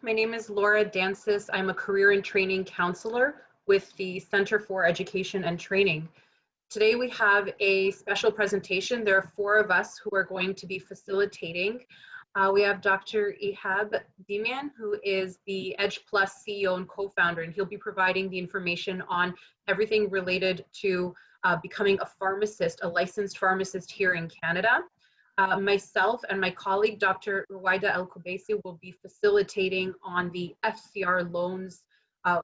My name is Laura Dancis. I'm a career and training counselor with the Center for Education and Training. Today we have a special presentation. There are 4 of us who are going to be facilitating. We have Dr. Ihab Dimian, who is the Edge Plus CEO and co-founder, and he'll be providing the information on everything related to becoming a pharmacist, a licensed pharmacist here in Canada. Myself and my colleague, Dr. Ruwaida El-Kubaisi, will be facilitating on the FCR loans,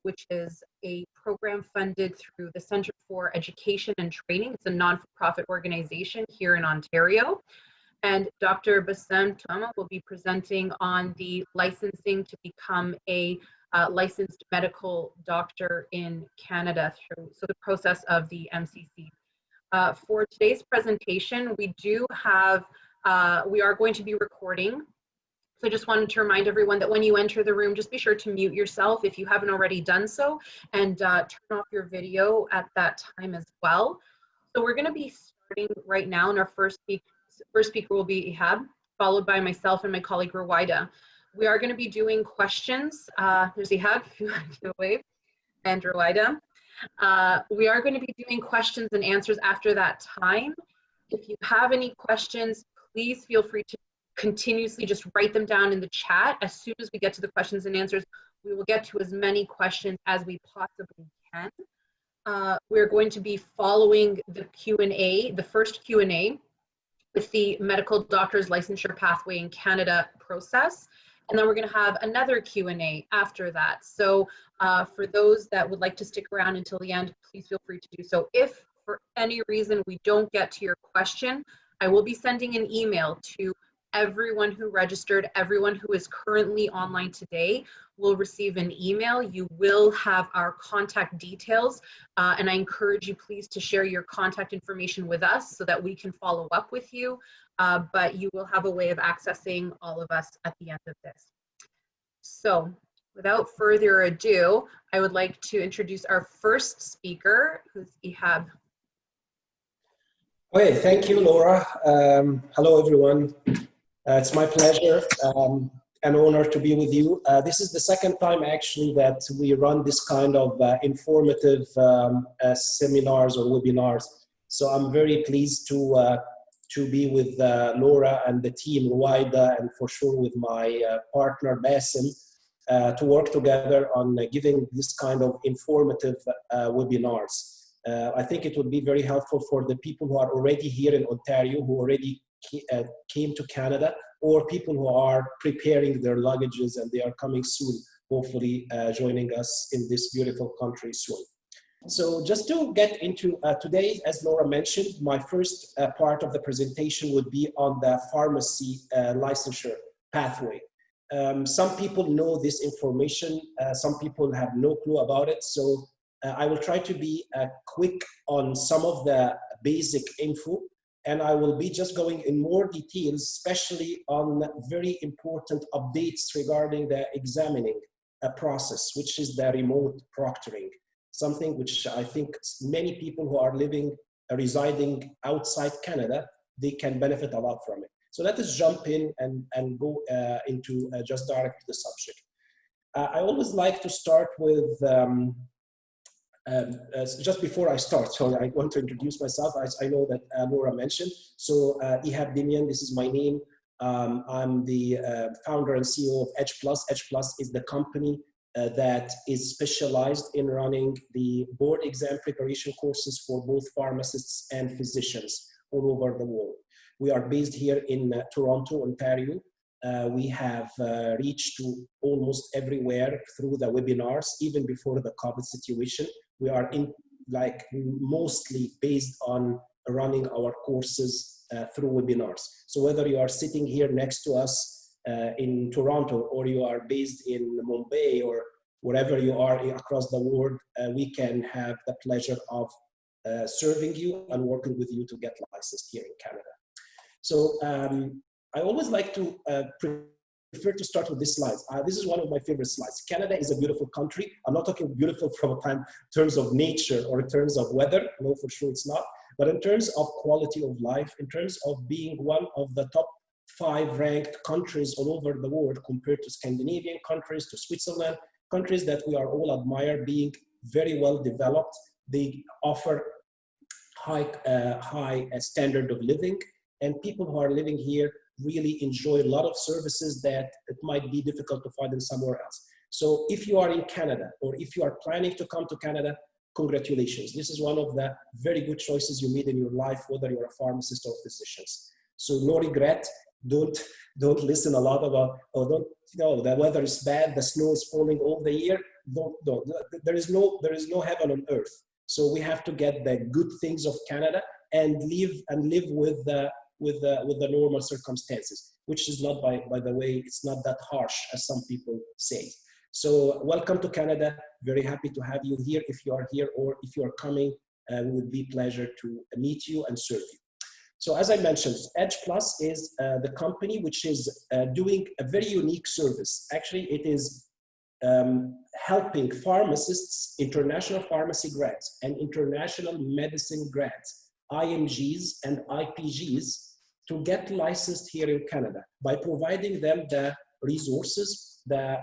which is a program funded through the Center for Education and Training. It's a non-for-profit organization here in Ontario. And Dr. Bassem Touama will be presenting on the licensing to become a licensed medical doctor in Canada through the process of the MCC. For today's presentation, we are going to be recording. So I just wanted to remind everyone that when you enter the room, just be sure to mute yourself if you haven't already done so, and turn off your video at that time as well. So we're going to be starting right now, and our first speaker will be Ihab, followed by myself and my colleague Ruwaida. We are going to be doing questions. There's Ihab, if you want to give a wave, and Ruwaida. We are going to be doing questions and answers after that time. If you have any questions, please feel free to continuously just write them down in the chat. As soon as we get to the questions and answers, we will get to as many questions as we possibly can. We're going to be following the Q&A, the first Q&A, with the medical doctor's licensure pathway in Canada process. And then we're going to have another Q&A after that. So for those that would like to stick around until the end, please feel free to do so. If for any reason we don't get to your question, I will be sending an email to everyone who registered. Everyone who is currently online today will receive an email. You will have our contact details, and I encourage you please to share your contact information with us so that we can follow up with you, but you will have a way of accessing all of us at the end of this. So without further ado, I would like to introduce our first speaker, who's Ihab. Okay, thank you, Laura. Hello, everyone. It's my pleasure and honor to be with you. This is the second time actually that we run this kind of informative seminars or webinars. So I'm very pleased to be with Laura and the team, Ruwaida, and for sure with my partner, Bassem, to work together on giving this kind of informative webinars. I think it would be very helpful for the people who are already here in Ontario, who already came to Canada, or people who are preparing their luggages and they are coming soon, hopefully joining us in this beautiful country soon. So just to get into today, as Laura mentioned, my first part of the presentation would be on the pharmacy licensure pathway. Some people know this information, some people have no clue about it, so I will try to be quick on some of the basic info, and I will be just going in more details, especially on very important updates regarding the examining process, which is the remote proctoring, something which I think many people who are residing outside Canada, they can benefit a lot from it. So let us jump in and go into just direct to the subject. I always like to start with just before I start, so I want to introduce myself. I know that Laura mentioned. So Ihab Dimian, this is my name. I'm the founder and CEO of Edge Plus. Edge Plus is the company that is specialized in running the board exam preparation courses for both pharmacists and physicians all over the world. We are based here in Toronto, Ontario. We have reached to almost everywhere through the webinars, even before the COVID situation. We are mostly based on running our courses through webinars. So whether you are sitting here next to us in Toronto, or you are based in Mumbai, or wherever you are across the world, we can have the pleasure of serving you and working with you to get licensed here in Canada. So I always like to prefer to start with this slide. This is one of my favorite slides. Canada is a beautiful country. I'm not talking beautiful from in terms of nature or in terms of weather. No, for sure it's not. But in terms of quality of life, in terms of being one of the top 5 ranked countries all over the world compared to Scandinavian countries, to Switzerland, countries that we are all admire being very well developed. They offer high standard of living, and people who are living here really enjoy a lot of services that it might be difficult to find in somewhere else. So if you are in Canada, or if you are planning to come to Canada, congratulations. This is one of the very good choices you made in your life, whether you're a pharmacist or physicians. So no regret. Don't listen a lot about, oh, don't, you know, the weather is bad, the snow is falling all the year. Don't. There is no heaven on earth. So we have to get the good things of Canada and live with the normal circumstances, which is not, by the way, it's not that harsh as some people say. So welcome to Canada. Very happy to have you here. If you are here or if you are coming, it would be a pleasure to meet you and serve you. So as I mentioned, Edge Plus is the company which is doing a very unique service. Actually, it is helping pharmacists, international pharmacy grads and international medicine grads, IMGs and IPGs, to get licensed here in Canada by providing them the resources, the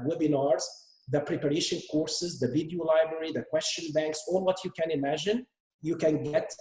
webinars, the preparation courses, the video library, the question banks, all what you can imagine. You can get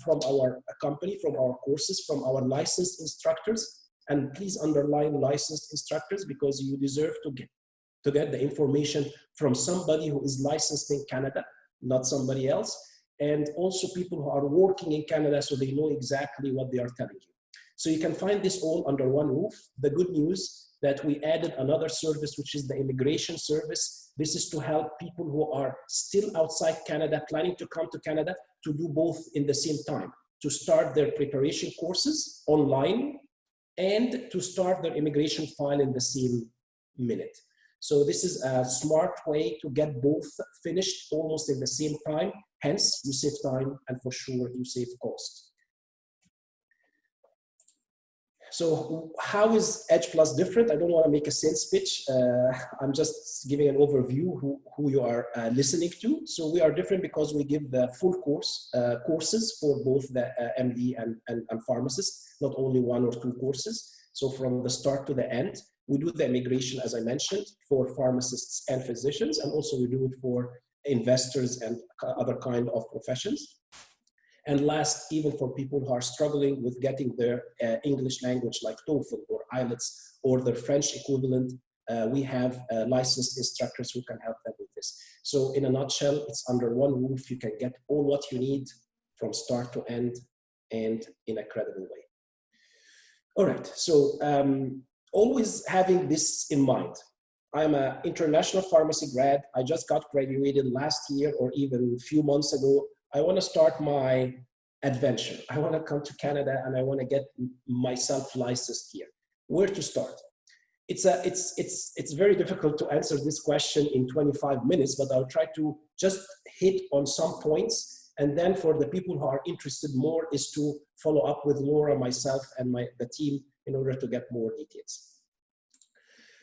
from our company, from our courses, from our licensed instructors. And please underline licensed instructors, because you deserve to get the information from somebody who is licensed in Canada, not somebody else. And also people who are working in Canada, so they know exactly what they are telling you. So you can find this all under one roof. The good news that we added another service, which is the immigration service. This is to help people who are still outside Canada, planning to come to Canada, to do both in the same time, to start their preparation courses online and to start their immigration file in the same minute. So this is a smart way to get both finished almost in the same time. Hence, you save time and for sure you save cost. So how is Edge Plus different? I don't want to make a sales pitch. I'm just giving an overview who you are listening to. So we are different because we give the full courses for both the MD and pharmacists, not only 1 or 2 courses. So from the start to the end, we do the immigration, as I mentioned, for pharmacists and physicians, and also we do it for investors and other kind of professions. And last, even for people who are struggling with getting their English language like TOEFL or IELTS or their French equivalent, we have licensed instructors who can help them with this. So in a nutshell, it's under one roof. You can get all what you need from start to end and in a credible way. All right, so always having this in mind. I'm an international pharmacy grad. I just got graduated last year or even a few months ago. I want to start my adventure. I want to come to Canada and I want to get myself licensed here. Where to start? It's very difficult to answer this question in 25 minutes, but I'll try to just hit on some points. And then for the people who are interested more is to follow up with Laura, myself, and the team in order to get more details.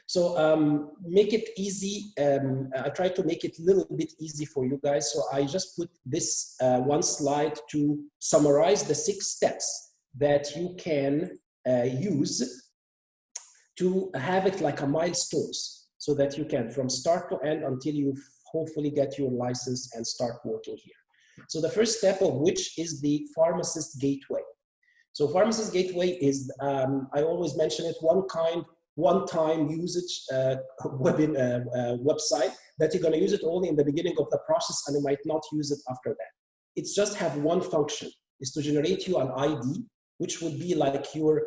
So make it easy. I try to make it a little bit easy for you guys. So I just put this one slide to summarize the 6 steps that you can use to have it like a milestones, so that you can from start to end until you hopefully get your license and start working here. So the first step of which is the pharmacist gateway. So pharmacist gateway is, I always mention it, one-time usage website that you're going to use it only in the beginning of the process and you might not use it after that. It's just have one function, is to generate you an ID, which would be like your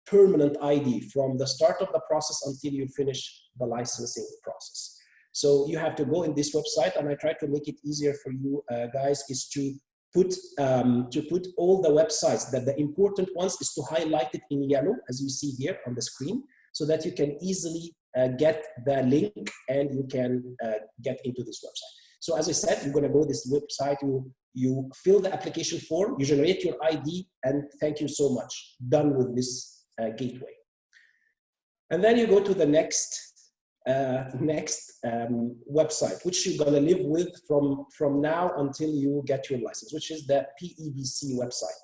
permanent ID from the start of the process until you finish the licensing process. So you have to go in this website, and I try to make it easier for you guys, is to put all the websites, that the important ones is to highlight it in yellow, as you see here on the screen, so that you can easily get the link and you can get into this website. So as I said, you're going to go to this website, you fill the application form, you generate your ID, and thank you so much. Done with this gateway. And then you go to the next website, which you're going to live with from now until you get your license, which is the PEBC website.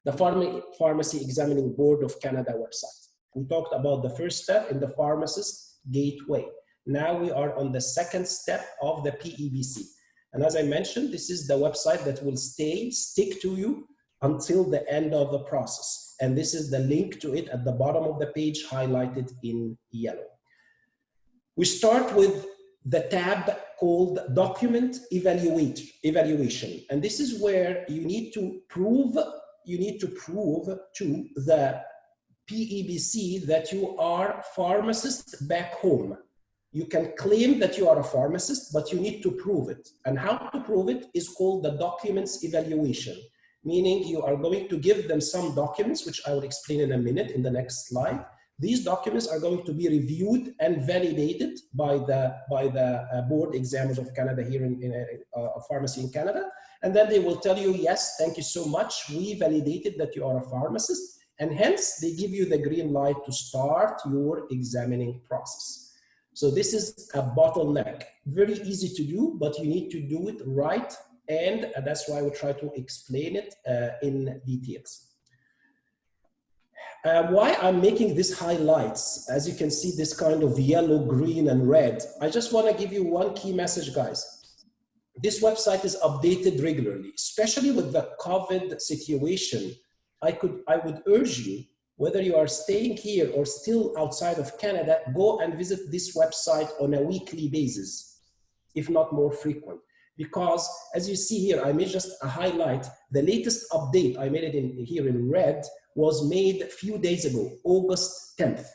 the Pharmacy Examining Board of Canada website. We talked about the first step in the pharmacist gateway. Now we are on the second step of the PEBC. And as I mentioned, this is the website that will stick to you until the end of the process. And this is the link to it at the bottom of the page highlighted in yellow. We start with the tab called Document Evaluation. And this is where you need to prove to the PEBC that you are pharmacist back home. You can claim that you are a pharmacist, but you need to prove it. And how to prove it is called the documents evaluation, meaning you are going to give them some documents, which I will explain in a minute in the next slide. These documents are going to be reviewed and validated by the board examiners of Canada here in pharmacy in Canada. And then they will tell you, yes, thank you so much. We validated that you are a pharmacist. And hence they give you the green light to start your examining process. So this is a bottleneck, very easy to do, but you need to do it right. And that's why we try to explain it in details. Why I'm making these highlights, as you can see, this kind of yellow, green, and red, I just want to give you one key message, guys. This website is updated regularly, especially with the COVID situation. I would urge you, whether you are staying here or still outside of Canada, go and visit this website on a weekly basis, if not more frequent. Because as you see here, I made just a highlight. The latest update, I made it here in red, was made a few days ago, August 10th.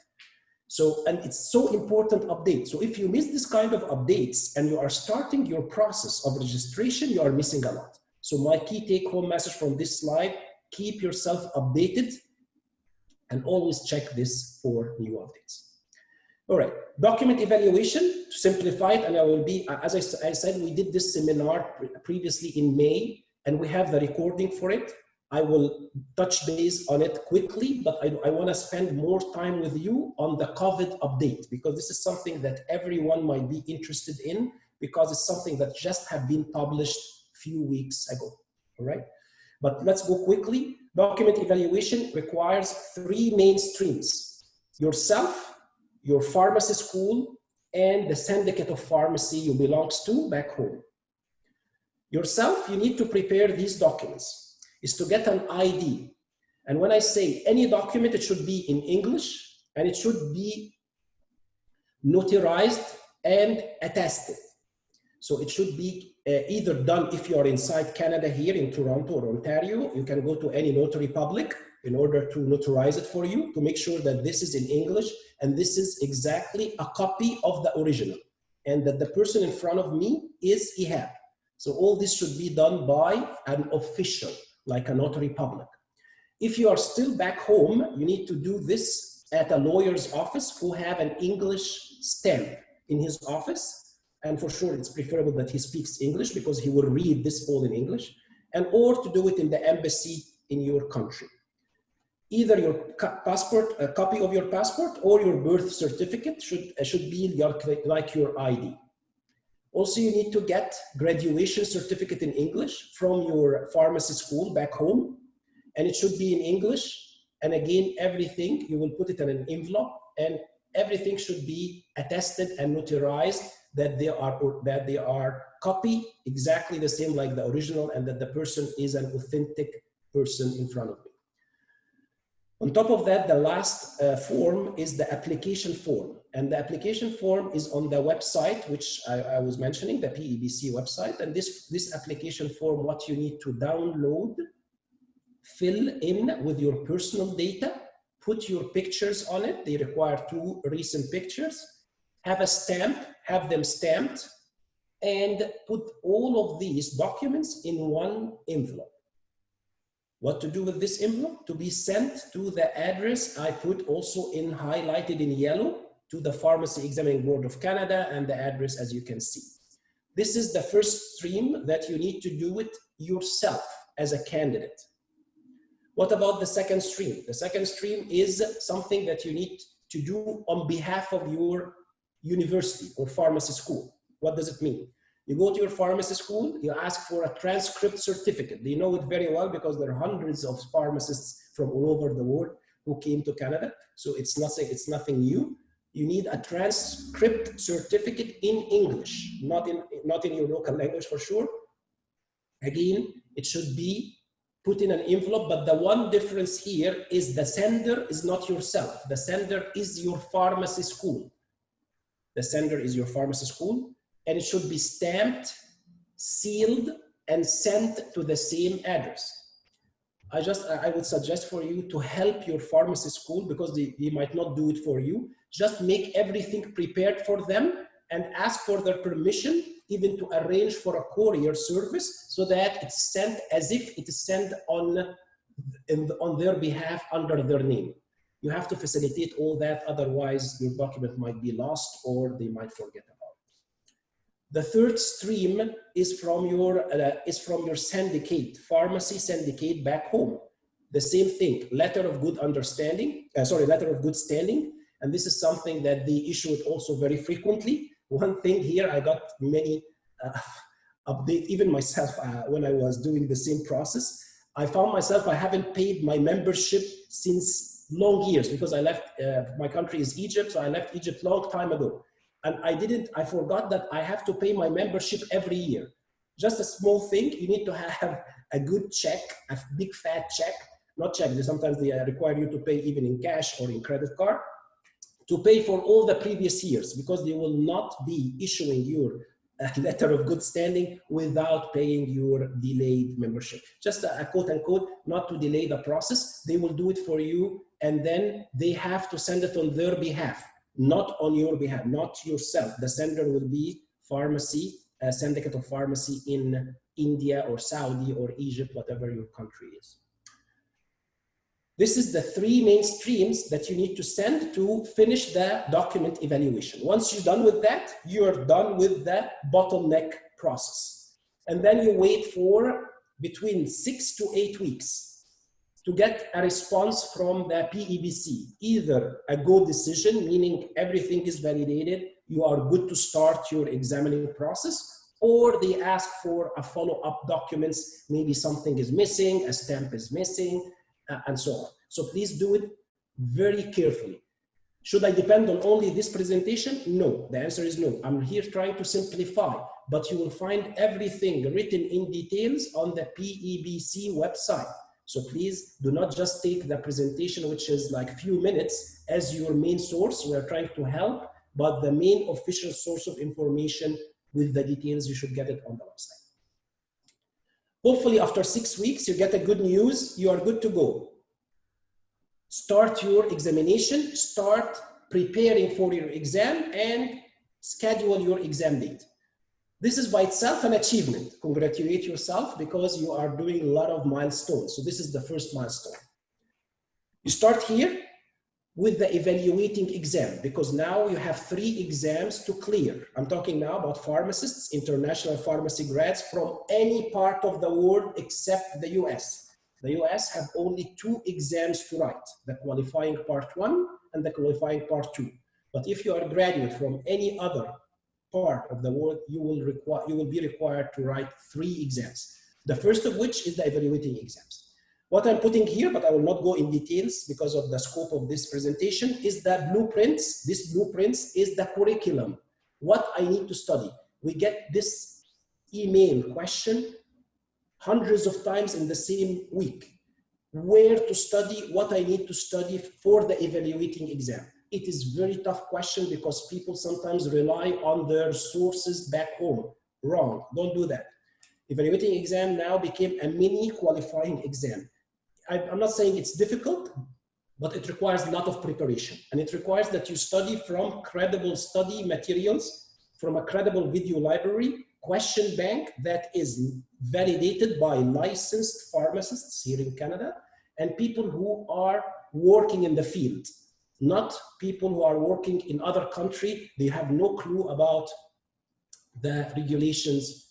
So, and it's so important update. So if you miss this kind of updates and you are starting your process of registration, you are missing a lot. So my key take home message from this slide, keep yourself updated and always check this for new updates. All right, document evaluation, to simplify it, and I will be, as I said, we did this seminar previously in May, and we have the recording for it. I will touch base on it quickly, but I want to spend more time with you on the COVID update, because this is something that everyone might be interested in, because it's something that just have been published a few weeks ago, all right? But let's go quickly. Document evaluation requires three main streams: yourself, your pharmacy school, and the syndicate of pharmacy you belong to back home. Yourself, you need to prepare these documents, is to get an ID. And when I say any document, it should be in English, and it should be notarized and attested. So it should be either done, if you are inside Canada here in Toronto or Ontario, you can go to any notary public in order to notarize it for you, to make sure that this is in English and this is exactly a copy of the original, and that the person in front of me is EHAB. So all this should be done by an official, like a notary public. If you are still back home, you need to do this at a lawyer's office who have an English stamp in his office. And for sure, it's preferable that he speaks English, because he will read this all in English, and or to do it in the embassy in your country. Either your passport, a copy of your passport, or your birth certificate should be like your ID. Also, you need to get graduation certificate in English from your pharmacy school back home, and it should be in English. And again, everything, you will put it in an envelope, and everything should be attested and notarized that they are copy exactly the same like the original, and that the person is an authentic person in front of me. On top of that, the last form is the application form. And the application form is on the website, which I was mentioning, the PEBC website. And this application form, what you need to download, fill in with your personal data, put your pictures on it. They require 2 recent pictures, have a stamp, have them stamped, and put all of these documents in one envelope. What to do with this envelope? To be sent to the address I put also in highlighted in yellow, to the Pharmacy Examining Board of Canada, and the address as you can see. This is the first stream that you need to do it yourself as a candidate. What about the second stream? The second stream is something that you need to do on behalf of your university or pharmacy school. What does it mean? You go to your pharmacy school, you ask for a transcript certificate. They know it very well because there are hundreds of pharmacists from all over the world who came to Canada. So it's nothing new. You need a transcript certificate in English, not in your local language for sure. Again, it should be put in an envelope, but the one difference here is the sender is not yourself. The sender is your pharmacy school. The sender is your pharmacy school, and it should be stamped, sealed, and sent to the same address. I would suggest for you to help your pharmacy school because they might not do it for you. Just make everything prepared for them and ask for their permission, even to arrange for a courier service so that it's sent as if it is sent on their behalf under their name. You have to facilitate all that, otherwise your document might be lost or they might forget about it. The third stream is from your syndicate, pharmacy syndicate back home. The same thing, letter of good standing, and this is something that they issue it also very frequently. One thing here, I got many updates, even myself, when I was doing the same process. I found myself, I haven't paid my membership since long years because I left, my country is Egypt, so I left Egypt long time ago. And I forgot that I have to pay my membership every year. Just a small thing, you need to have a good check, a big fat check, not check, sometimes they require you to pay even in cash or in credit card, to pay for all the previous years because they will not be issuing your letter of good standing without paying your delayed membership. Just a quote unquote, not to delay the process. They will do it for you and then they have to send it on their behalf, not on your behalf, not yourself. The sender will be pharmacy, a syndicate of pharmacy in India or Saudi or Egypt, whatever your country is. This is the three main streams that you need to send to finish the document evaluation. Once you're done with that, you're done with the bottleneck process. And then you wait for between 6 to 8 weeks to get a response from the PEBC, either a go decision, meaning everything is validated, you are good to start your examining process, or they ask for a follow-up documents, maybe something is missing, a stamp is missing, and so on. So please do it very carefully. Should I depend on only this presentation? No, the answer is no. I'm here trying to simplify, but you will find everything written in details on the PEBC website. So please do not just take the presentation, which is like a few minutes, as your main source. We are trying to help, but the main official source of information with the details, you should get it on the website. Hopefully after 6 weeks, you get a good news, you are good to go. Start your examination, start preparing for your exam and schedule your exam date. This is by itself an achievement. Congratulate yourself because you are doing a lot of milestones. So this is the first milestone. You start here with the evaluating exam because now you have 3 exams to clear. I'm talking now about pharmacists, international pharmacy grads from any part of the world except the US. The US have only 2 exams to write, the qualifying part 1 and the qualifying part 2. But if you are a graduate from any other part of the world, you will be required to write 3 exams. The first of which is the evaluating exams. What I'm putting here, but I will not go in details because of the scope of this presentation, is the blueprints. This blueprints is the curriculum. What I need to study. We get this email question hundreds of times in the same week. Where to study, what I need to study for the evaluating exam. It is a very tough question because people sometimes rely on their sources back home. Wrong, don't do that. Evaluating exam now became a mini qualifying exam. I'm not saying it's difficult, but it requires a lot of preparation. And it requires that you study from credible study materials, from a credible video library, question bank that is validated by licensed pharmacists here in Canada, and people who are working in the field, not people who are working in other country. They have no clue about the regulations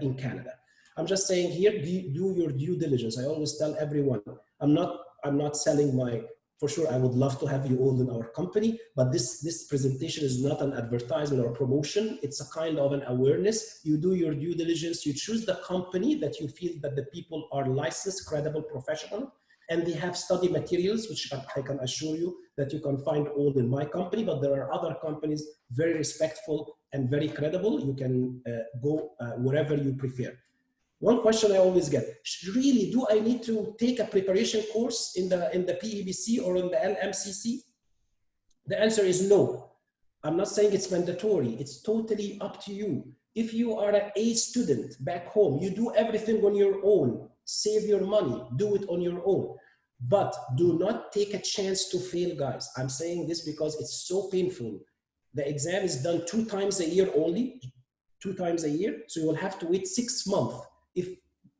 in Canada. I'm just saying here, do your due diligence. I always tell everyone, I'm not selling my For sure, I would love to have you all in our company, but this presentation is not an advertisement or promotion. It's a kind of an awareness. You do your due diligence, you choose the company that you feel that the people are licensed, credible, professional, and they have study materials, which I can assure you that you can find all in my company, but there are other companies very respectful and very credible. You can go wherever you prefer. One question I always get, really, do I need to take a preparation course in the PEBC or in the LMCC? The answer is no. I'm not saying it's mandatory. It's totally up to you. If you are an A student back home, you do everything on your own. Save your money, do it on your own. But do not take a chance to fail, guys. I'm saying this because it's so painful. The exam is done 2 times a year only, 2 times a year. So you will have to wait 6 months.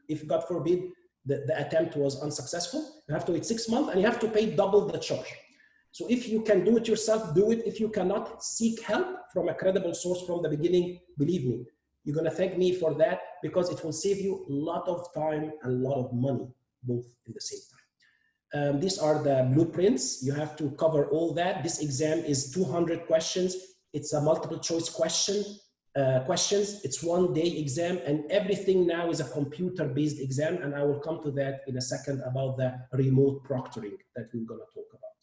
If God forbid, the attempt was unsuccessful, you have to wait 6 months and you have to pay double the charge. So if you can do it yourself, do it. If you cannot, seek help from a credible source from the beginning. Believe me, you're gonna thank me for that because it will save you a lot of time and a lot of money, both in the same time. These are the blueprints. You have to cover all that. This exam is 200 questions. It's a multiple choice questions. It's 1-day exam, and everything now is a computer-based exam, and I will come to that in a second about the remote proctoring that we're going to talk about.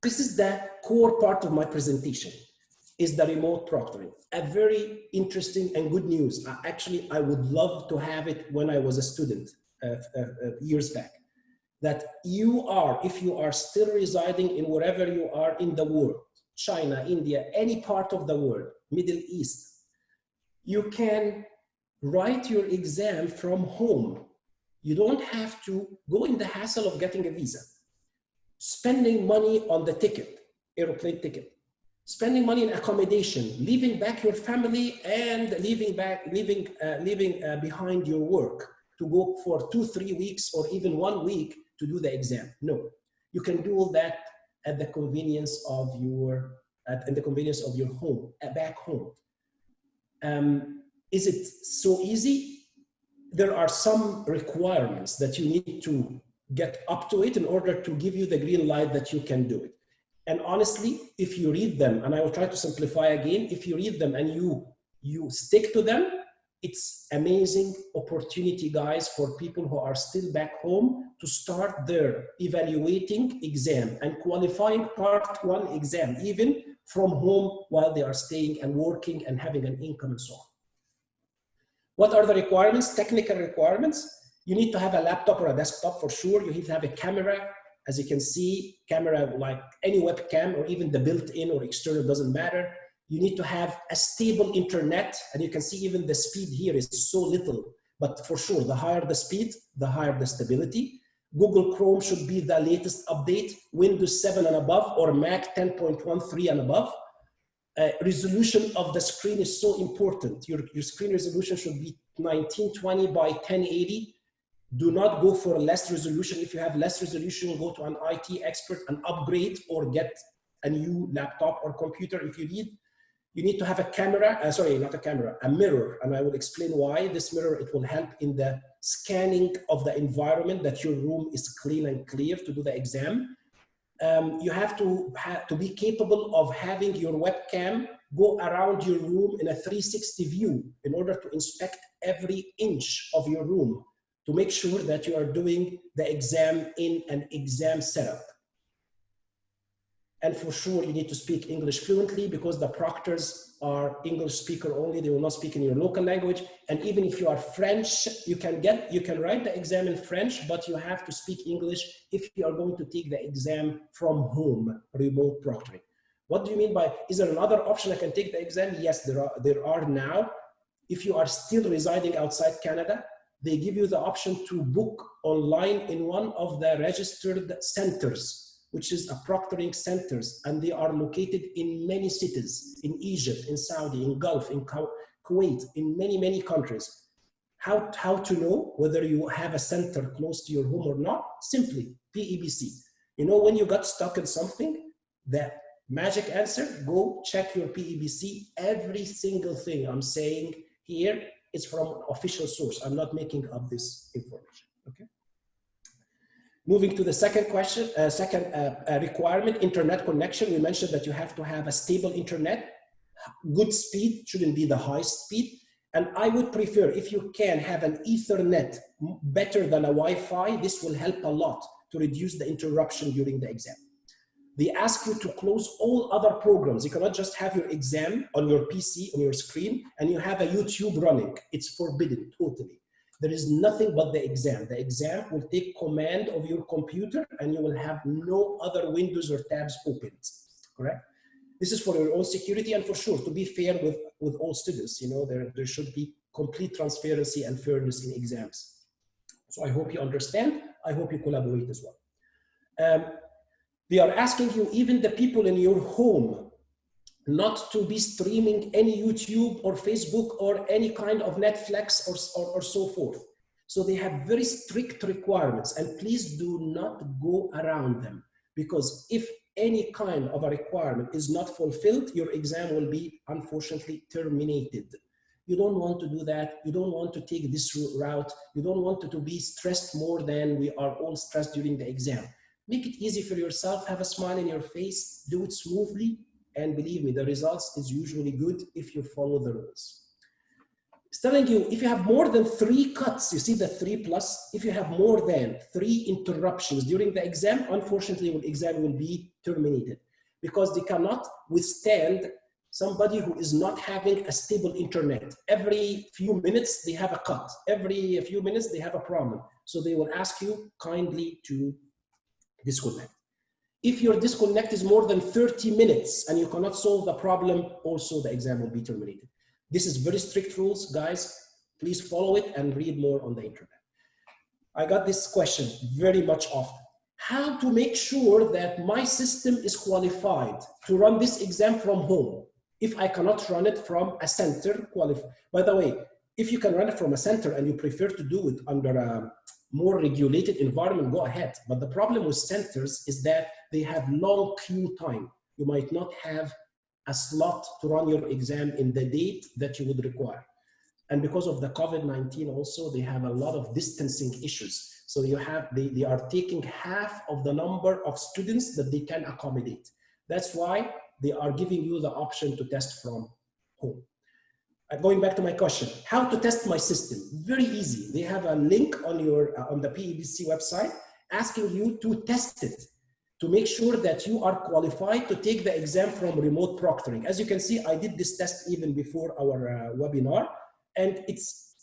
This is the core part of my presentation, is the remote proctoring. A very interesting and good news. Actually, I would love to have it when I was a student years back. That you are, if you are still residing in wherever you are in the world, China, India, any part of the world, Middle East, you can write your exam from home. You don't have to go in the hassle of getting a visa, spending money on the ticket, airplane ticket, spending money in accommodation, leaving back your family and leaving behind your work to go for 2-3 weeks or even 1 week to do the exam. No, you can do all that at the convenience of your home, back home. Is it so easy? There are some requirements that you need to get up to it in order to give you the green light that you can do it. And honestly, if you read them, and I will try to simplify again, if you read them and you stick to them, it's amazing opportunity, guys, for people who are still back home to start their evaluating exam and qualifying part 1 exam, even from home while they are staying and working and having an income and so on. What are the requirements? Technical requirements. You need to have a laptop or a desktop for sure. You need to have a camera. As you can see, camera like any webcam or even the built-in or external, doesn't matter. You need to have a stable internet, and you can see even the speed here is so little, but for sure, the higher the speed, the higher the stability. Google Chrome should be the latest update, Windows 7 and above, or Mac 10.13 and above. Resolution of the screen is so important. Your screen resolution should be 1920 by 1080. Do not go for less resolution. If you have less resolution, go to an IT expert and upgrade or get a new laptop or computer if you need. You need to have a camera, sorry, not a camera, a mirror, and I will explain why. This mirror, it will help in the scanning of the environment, that your room is clean and clear to do the exam. You have to be capable of having your webcam go around your room in a 360 view in order to inspect every inch of your room to make sure that you are doing the exam in an exam setup. And for sure, you need to speak English fluently because the proctors are English speaker only. They will not speak in your local language. And even if you are French, you can write the exam in French, but you have to speak English if you are going to take the exam from home, remote proctoring. What do you mean by, is there another option I can take the exam? Yes, there are now. If you are still residing outside Canada, they give you the option to book online in one of the registered centers, which is a proctoring centers, and they are located in many cities, in Egypt, in Saudi, in Gulf, in Kuwait, in many, many countries. How to know whether you have a center close to your home or not? Simply, PEBC. You know, when you got stuck in something, the magic answer, go check your PEBC. Every single thing I'm saying here is from an official source. I'm not making up this information, okay? Moving to the second question, requirement, internet connection. We mentioned that you have to have a stable internet. Good speed, shouldn't be the high speed. And I would prefer, if you can, have an Ethernet better than a Wi-Fi. This will help a lot to reduce the interruption during the exam. They ask you to close all other programs. You cannot just have your exam on your PC, on your screen, and you have a YouTube running. It's forbidden, totally. There is nothing but the exam. The exam will take command of your computer and you will have no other windows or tabs opened, correct? This is for your own security and for sure, to be fair with all students, you know, there should be complete transparency and fairness in exams. So I hope you understand. I hope you collaborate as well. They are asking you, even the people in your home, not to be streaming any YouTube or Facebook or any kind of Netflix or so forth. So they have very strict requirements, and please do not go around them, because if any kind of a requirement is not fulfilled, your exam will be unfortunately terminated. You don't want to do that. You don't want to take this route. You don't want to be stressed more than we are all stressed during the exam. Make it easy for yourself, have a smile in your face, do it smoothly, and believe me, the results is usually good if you follow the rules. It's telling you, if you have more than 3 cuts, you see the 3+, if you have more than 3 interruptions during the exam, unfortunately, the exam will be terminated, because they cannot withstand somebody who is not having a stable internet. Every few minutes, they have a cut. Every few minutes, they have a problem. So they will ask you kindly to disconnect. If your disconnect is more than 30 minutes and you cannot solve the problem, also the exam will be terminated. This is very strict rules, guys. Please follow it and read more on the internet. I got this question very much often. How to make sure that my system is qualified to run this exam from home if I cannot run it from a center qualified? By the way, if you can run it from a center and you prefer to do it under a more regulated environment, go ahead. But the problem with centers is that they have long queue time. You might not have a slot to run your exam in the date that you would require. And because of the COVID-19 also, they have a lot of distancing issues. So you have, they are taking half of the number of students that they can accommodate. That's why they are giving you the option to test from home. Going back to my question, how to test my system? Very easy. They have a link on your on the PEBC website asking you to test it, to make sure that you are qualified to take the exam from remote proctoring. As you can see, I did this test even before our webinar, and it's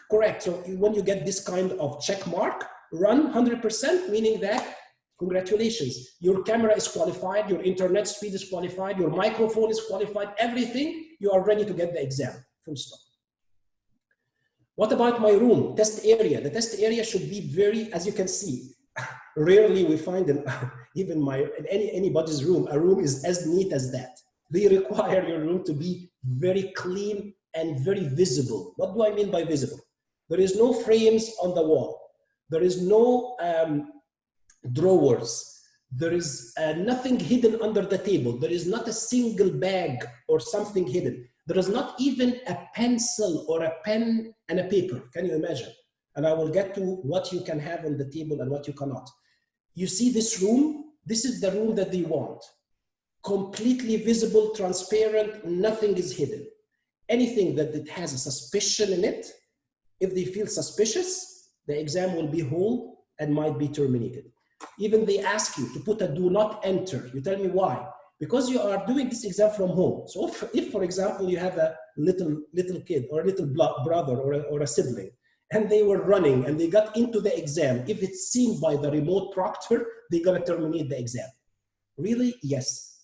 correct. So when you get this kind of check mark, run 100%, meaning that congratulations, your camera is qualified, your internet speed is qualified, your microphone is qualified, everything, you are ready to get the exam. Full stop. What about my room, test area? The test area should be very, as you can see, rarely we find in even in anybody's room, a room is as neat as that. They require your room to be very clean and very visible. What do I mean by visible? There is no frames on the wall. There is no drawers. There is nothing hidden under the table. There is not a single bag or something hidden. There is not even a pencil or a pen and a paper. Can you imagine? And I will get to what you can have on the table and what you cannot. You see this room? This is the room that they want. Completely visible, transparent, nothing is hidden. Anything that it has a suspicion in it, if they feel suspicious, the exam will be held and might be terminated. Even they ask you to put a do not enter. You tell me why? Because you are doing this exam from home. So if for example, you have a little kid or a little brother or a sibling, and they were running and they got into the exam, if it's seen by the remote proctor, they're gonna terminate the exam. Really? Yes.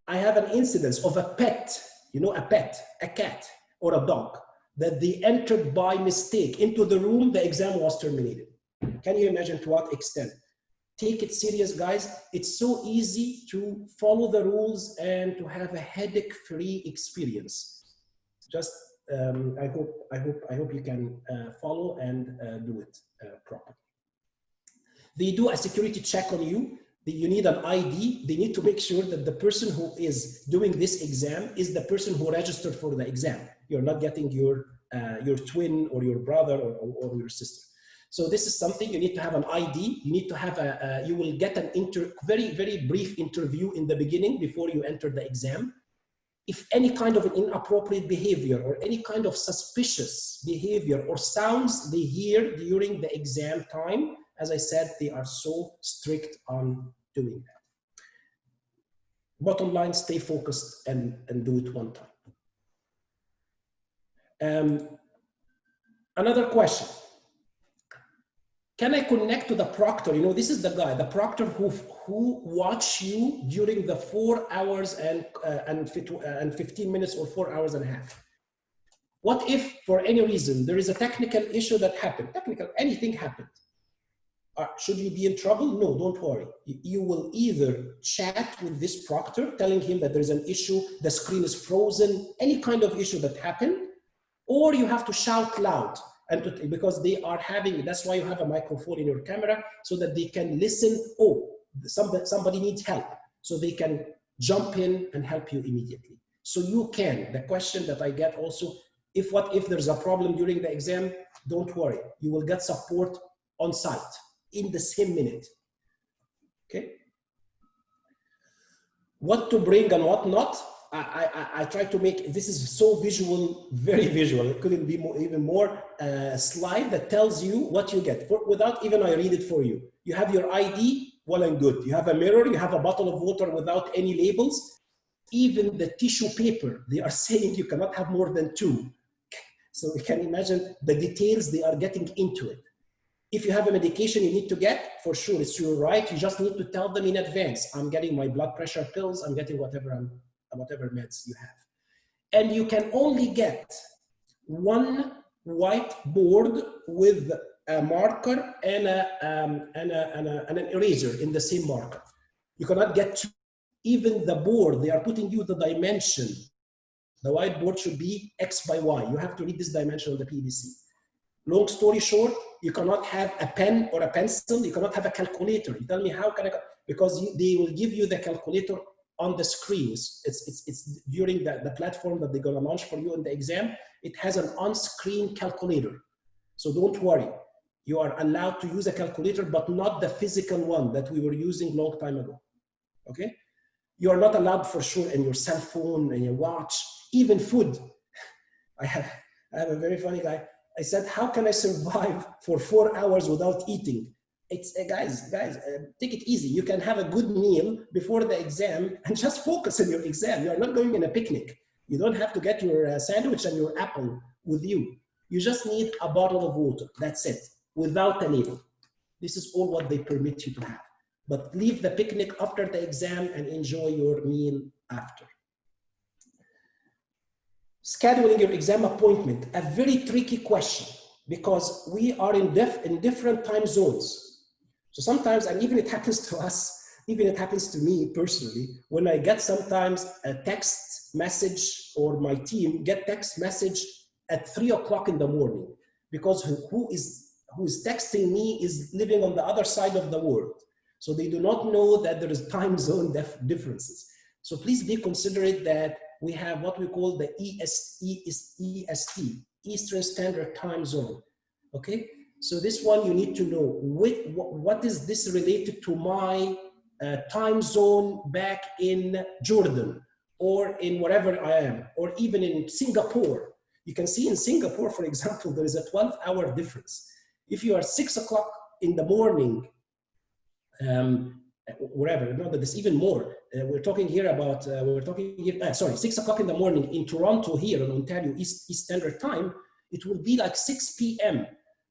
I have an incidence of a pet, you know, a pet, a cat or a dog, that they entered by mistake into the room, the exam was terminated. Can you imagine to what extent? Take it serious, guys. It's so easy to follow the rules and to have a headache-free experience. Just, I hope you can follow and do it properly. They do a security check on you. You need an ID. They need to make sure that the person who is doing this exam is the person who registered for the exam. You're not getting your twin or your brother or your sister. So this is something you need to have an ID. You need to have you will get an very brief interview in the beginning before you enter the exam. If any kind of an inappropriate behavior or any kind of suspicious behavior or sounds they hear during the exam time, as I said, they are so strict on doing that. Bottom line, stay focused and do it one time. Another question. Can I connect to the proctor? You know, this is the guy, the proctor who watch you during the 4 hours and 15 minutes or 4 hours and a half. What if for any reason there is a technical issue that happened, anything happened? Should you be in trouble? No, don't worry. You will either chat with this proctor telling him that there's an issue, the screen is frozen, any kind of issue that happened, or you have to shout loud. And because they are having, that's why you have a microphone in your camera, so that they can listen. Oh, somebody needs help, so they can jump in and help you immediately. So you can, the question that I get also, what if there's a problem during the exam? Don't worry, you will get support on site in the same minute. Okay. What to bring and what not? I try to make, this is so visual, very visual. It couldn't be even more slide that tells you what you get without even I read it for you. You have your ID, well and good. You have a mirror, you have a bottle of water without any labels. Even the tissue paper, they are saying you cannot have more than 2. So you can imagine the details they are getting into it. If you have a medication you need to get, for sure, it's your right. You just need to tell them in advance. I'm getting my blood pressure pills, I'm getting whatever meds you have. And you can only get one white board with a marker and an eraser in the same marker. You cannot get 2. Even the board, they are putting you the dimension. The whiteboard should be X by Y. You have to read this dimension on the PEBC. Long story short, you cannot have a pen or a pencil. You cannot have a calculator. You tell me how can I? Because they will give you the calculator on the screens. It's during the platform that they're going to launch for you in the exam. It has an on-screen calculator. So don't worry. You are allowed to use a calculator, but not the physical one that we were using a long time ago. Okay? You are not allowed for sure in your cell phone and your watch, even food. I have a very funny guy. I said, how can I survive for 4 hours without eating? It's guys, take it easy. You can have a good meal before the exam and just focus on your exam. You are not going on a picnic. You don't have to get your sandwich and your apple with you. You just need a bottle of water. That's it, without a label. This is all what they permit you to have. But leave the picnic after the exam and enjoy your meal after. Scheduling your exam appointment, a very tricky question because we are in different time zones. So sometimes, and even it happens to us, even it happens to me personally, when I get sometimes a text message or my team get text message at 3 o'clock in the morning because who is texting me is living on the other side of the world. So they do not know that there is time zone differences. So please be considerate that we have what we call the EST, Eastern Standard Time Zone, okay? So this one you need to know, what is this related to my time zone back in Jordan or in wherever I am, or even in Singapore. You can see in Singapore, for example, there is a 12-hour difference. If you are 6 o'clock in the morning, wherever, no, that is even more. We're talking here about, 6 o'clock in the morning in Toronto here in Ontario, East Standard Time, it will be like 6 p.m.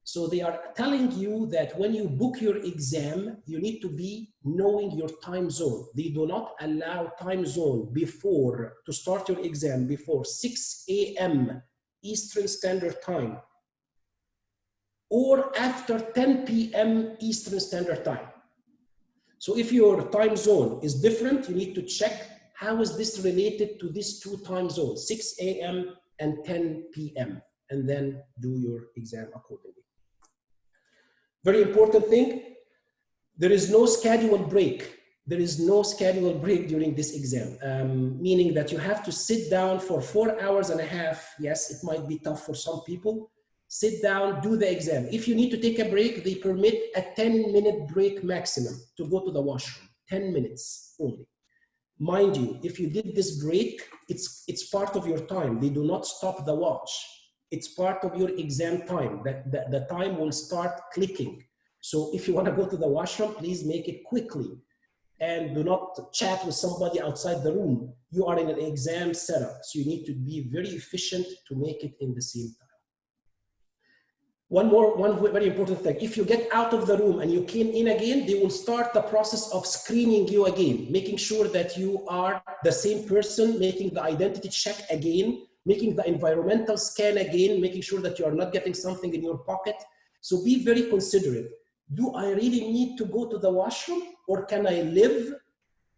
So they are telling you that when you book your exam, you need to be knowing your time zone. They do not allow time zone to start your exam before 6 a.m. Eastern Standard Time or after 10 p.m. Eastern Standard Time. So if your time zone is different, you need to check how is this related to these two time zones, 6 a.m. and 10 p.m. and then do your exam accordingly. Very important thing, there is no scheduled break. There is no scheduled break during this exam, meaning that you have to sit down for 4 hours and a half. Yes, it might be tough for some people, sit down, do the exam. If you need to take a break, they permit a 10-minute break maximum to go to the washroom, 10 minutes only. Mind you, if you did this break, it's part of your time. They do not stop the watch. It's part of your exam time. The time will start clicking. So if you want to go to the washroom, please make it quickly. And do not chat with somebody outside the room. You are in an exam setup, so you need to be very efficient to make it in the same time. One very important thing, if you get out of the room and you came in again, they will start the process of screening you again, making sure that you are the same person, making the identity check again, making the environmental scan again, making sure that you are not getting something in your pocket. So be very considerate. Do I really need to go to the washroom, or can I live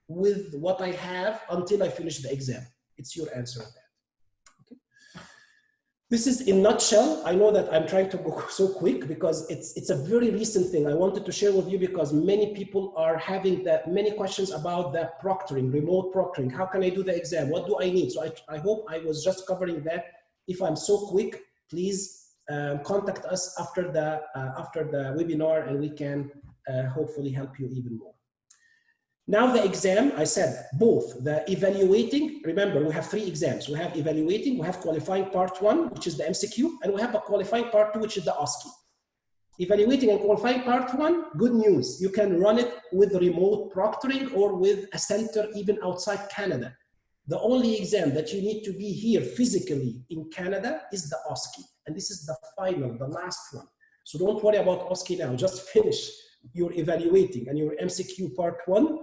with what I have until I finish the exam? It's your answer on that. This is in a nutshell. I know that I'm trying to go so quick because it's a very recent thing I wanted to share with you, because many people are having many questions about the proctoring, remote proctoring. How can I do the exam? What do I need? So I hope I was just covering that. If I'm so quick, please contact us after the webinar, and we can hopefully help you even more. Now the exam, I said both the evaluating, remember we have 3 exams. We have evaluating, we have qualifying part 1, which is the MCQ, and we have a qualifying part 2, which is the OSCE. Evaluating and qualifying part 1, good news. You can run it with remote proctoring or with a center even outside Canada. The only exam that you need to be here physically in Canada is the OSCE. And this is the final, the last one. So don't worry about OSCE now, just finish your evaluating and your MCQ part 1.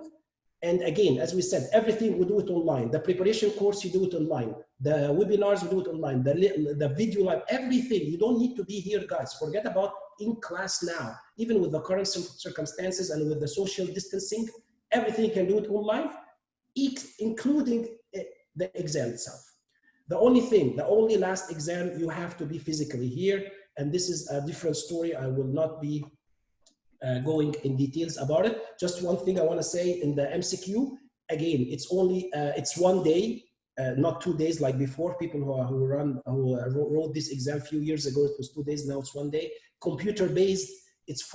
And again, as we said, everything we do it online. The preparation course, you do it online. The webinars, we do it online. The video live, everything. You don't need to be here, guys. Forget about in class now. Even with the current circumstances and with the social distancing, everything you can do it online, including the exam itself. The only thing, the only last exam, you have to be physically here. And this is a different story. I will not be going in details about it. Just one thing I want to say in the MCQ, again, it's only, it's 1 day, not 2 days like before. People who wrote this exam a few years ago, it was 2 days, now it's 1 day. Computer-based, it's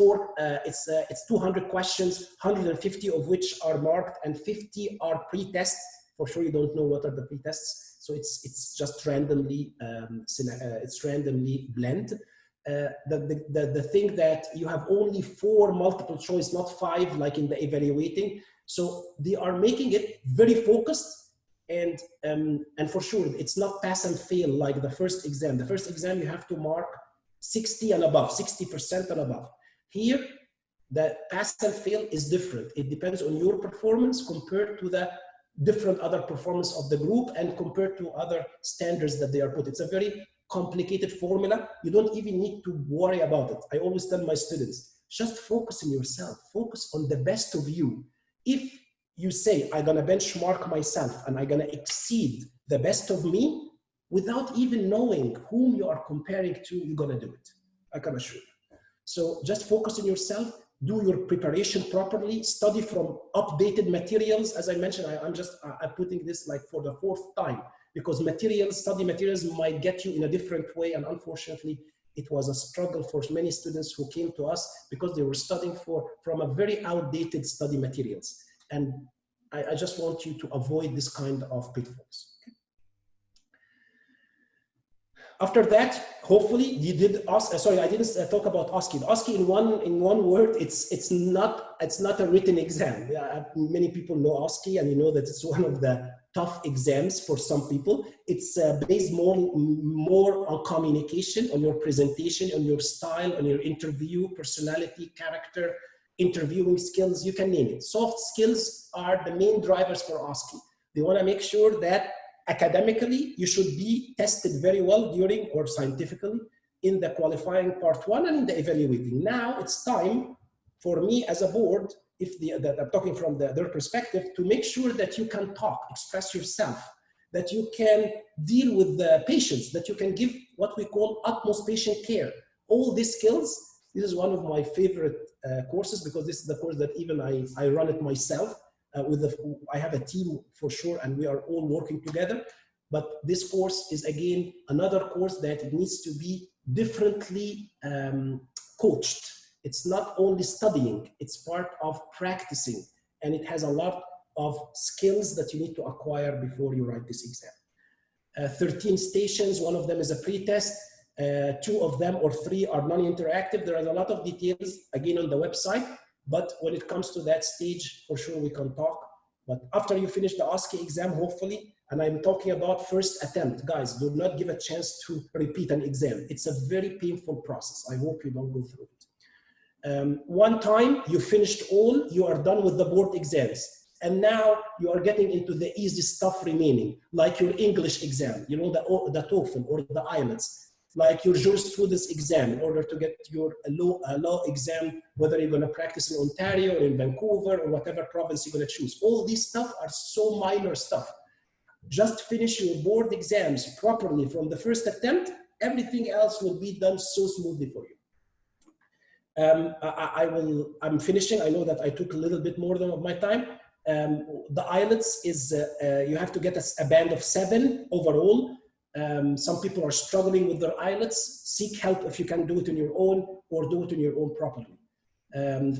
200 questions, 150 of which are marked and 50 are pre-tests. For sure you don't know what are the pre-tests. So it's just randomly, it's randomly blend. The thing that you have only 4 multiple choice, not 5 like in the evaluating. So they are making it very focused, and for sure it's not pass and fail like the first exam. The first exam you have to mark 60 and above, 60% and above. Here, the pass and fail is different. It depends on your performance compared to the different other performance of the group and compared to other standards that they are put. It's a very complicated formula. You don't even need to worry about it. I always tell my students, just focus on yourself, focus on the best of you. If you say, I'm gonna benchmark myself and I'm gonna exceed the best of me, without even knowing whom you are comparing to, you're gonna do it. I can assure you. So just focus on yourself, do your preparation properly, study from updated materials. As I mentioned, I'm putting this like for the 4th time, because study materials might get you in a different way. And unfortunately, it was a struggle for many students who came to us because they were studying from a very outdated study materials. And I just want you to avoid this kind of pitfalls. After that, hopefully you did sorry, I didn't talk about OSCE. OSCE in one word, it's not a written exam. Yeah, many people know OSCE, and you know that it's one of the tough exams for some people. It's based more on communication, on your presentation, on your style, on your interview, personality, character, interviewing skills, you can name it. Soft skills are the main drivers for OSCE. They want to make sure that academically, you should be tested very well during, or scientifically, in the qualifying part 1 and in the evaluating. Now it's time for me as a board, I'm talking from their perspective, to make sure that you can talk, express yourself, that you can deal with the patients, that you can give what we call utmost patient care. All these skills, this is one of my favorite courses, because this is the course that even I run it myself. I have a team for sure, and we are all working together. But this course is again another course that it needs to be differently coached. It's not only studying, it's part of practicing, and it has a lot of skills that you need to acquire before you write this exam. 13 stations, one of them is a pre-test, 2 of them or 3 are non-interactive. There are a lot of details again on the website, but when it comes to that stage, for sure we can talk. But after you finish the OSCE exam, hopefully, and I'm talking about first attempt, guys, do not give a chance to repeat an exam. It's a very painful process. I hope you don't go through it. One time you finished all, you are done with the board exams. And now you are getting into the easy stuff remaining, like your English exam, you know, the TOEFL or the IELTS, like your jurisprudence exam in order to get your law exam, whether you're going to practice in Ontario or in Vancouver or whatever province you're going to choose. All these stuff are so minor stuff. Just finish your board exams properly from the first attempt. Everything else will be done so smoothly for you. I'm finishing. I know that I took a little bit more than of my time. The IELTS is, you have to get a band of 7 overall. Some people are struggling with their IELTS. Seek help if you can do it on your own or do it on your own properly.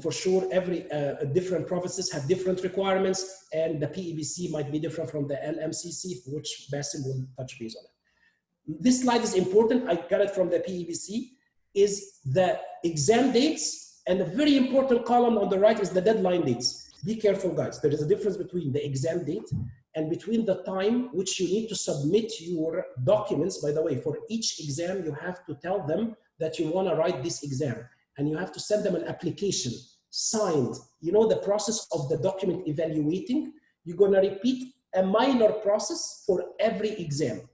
For sure, every different provinces have different requirements, and the PEBC might be different from the LMCC, which Basim will touch base on it. This slide is important. I got it from the PEBC, is the exam dates, and a very important column on the right is the deadline dates. Be careful, guys. There is a difference between the exam date and between the time which you need to submit your documents. By the way, for each exam, you have to tell them that you want to write this exam, and you have to send them an application signed. You know, the process of the document evaluating, you're going to repeat a minor process for every exam.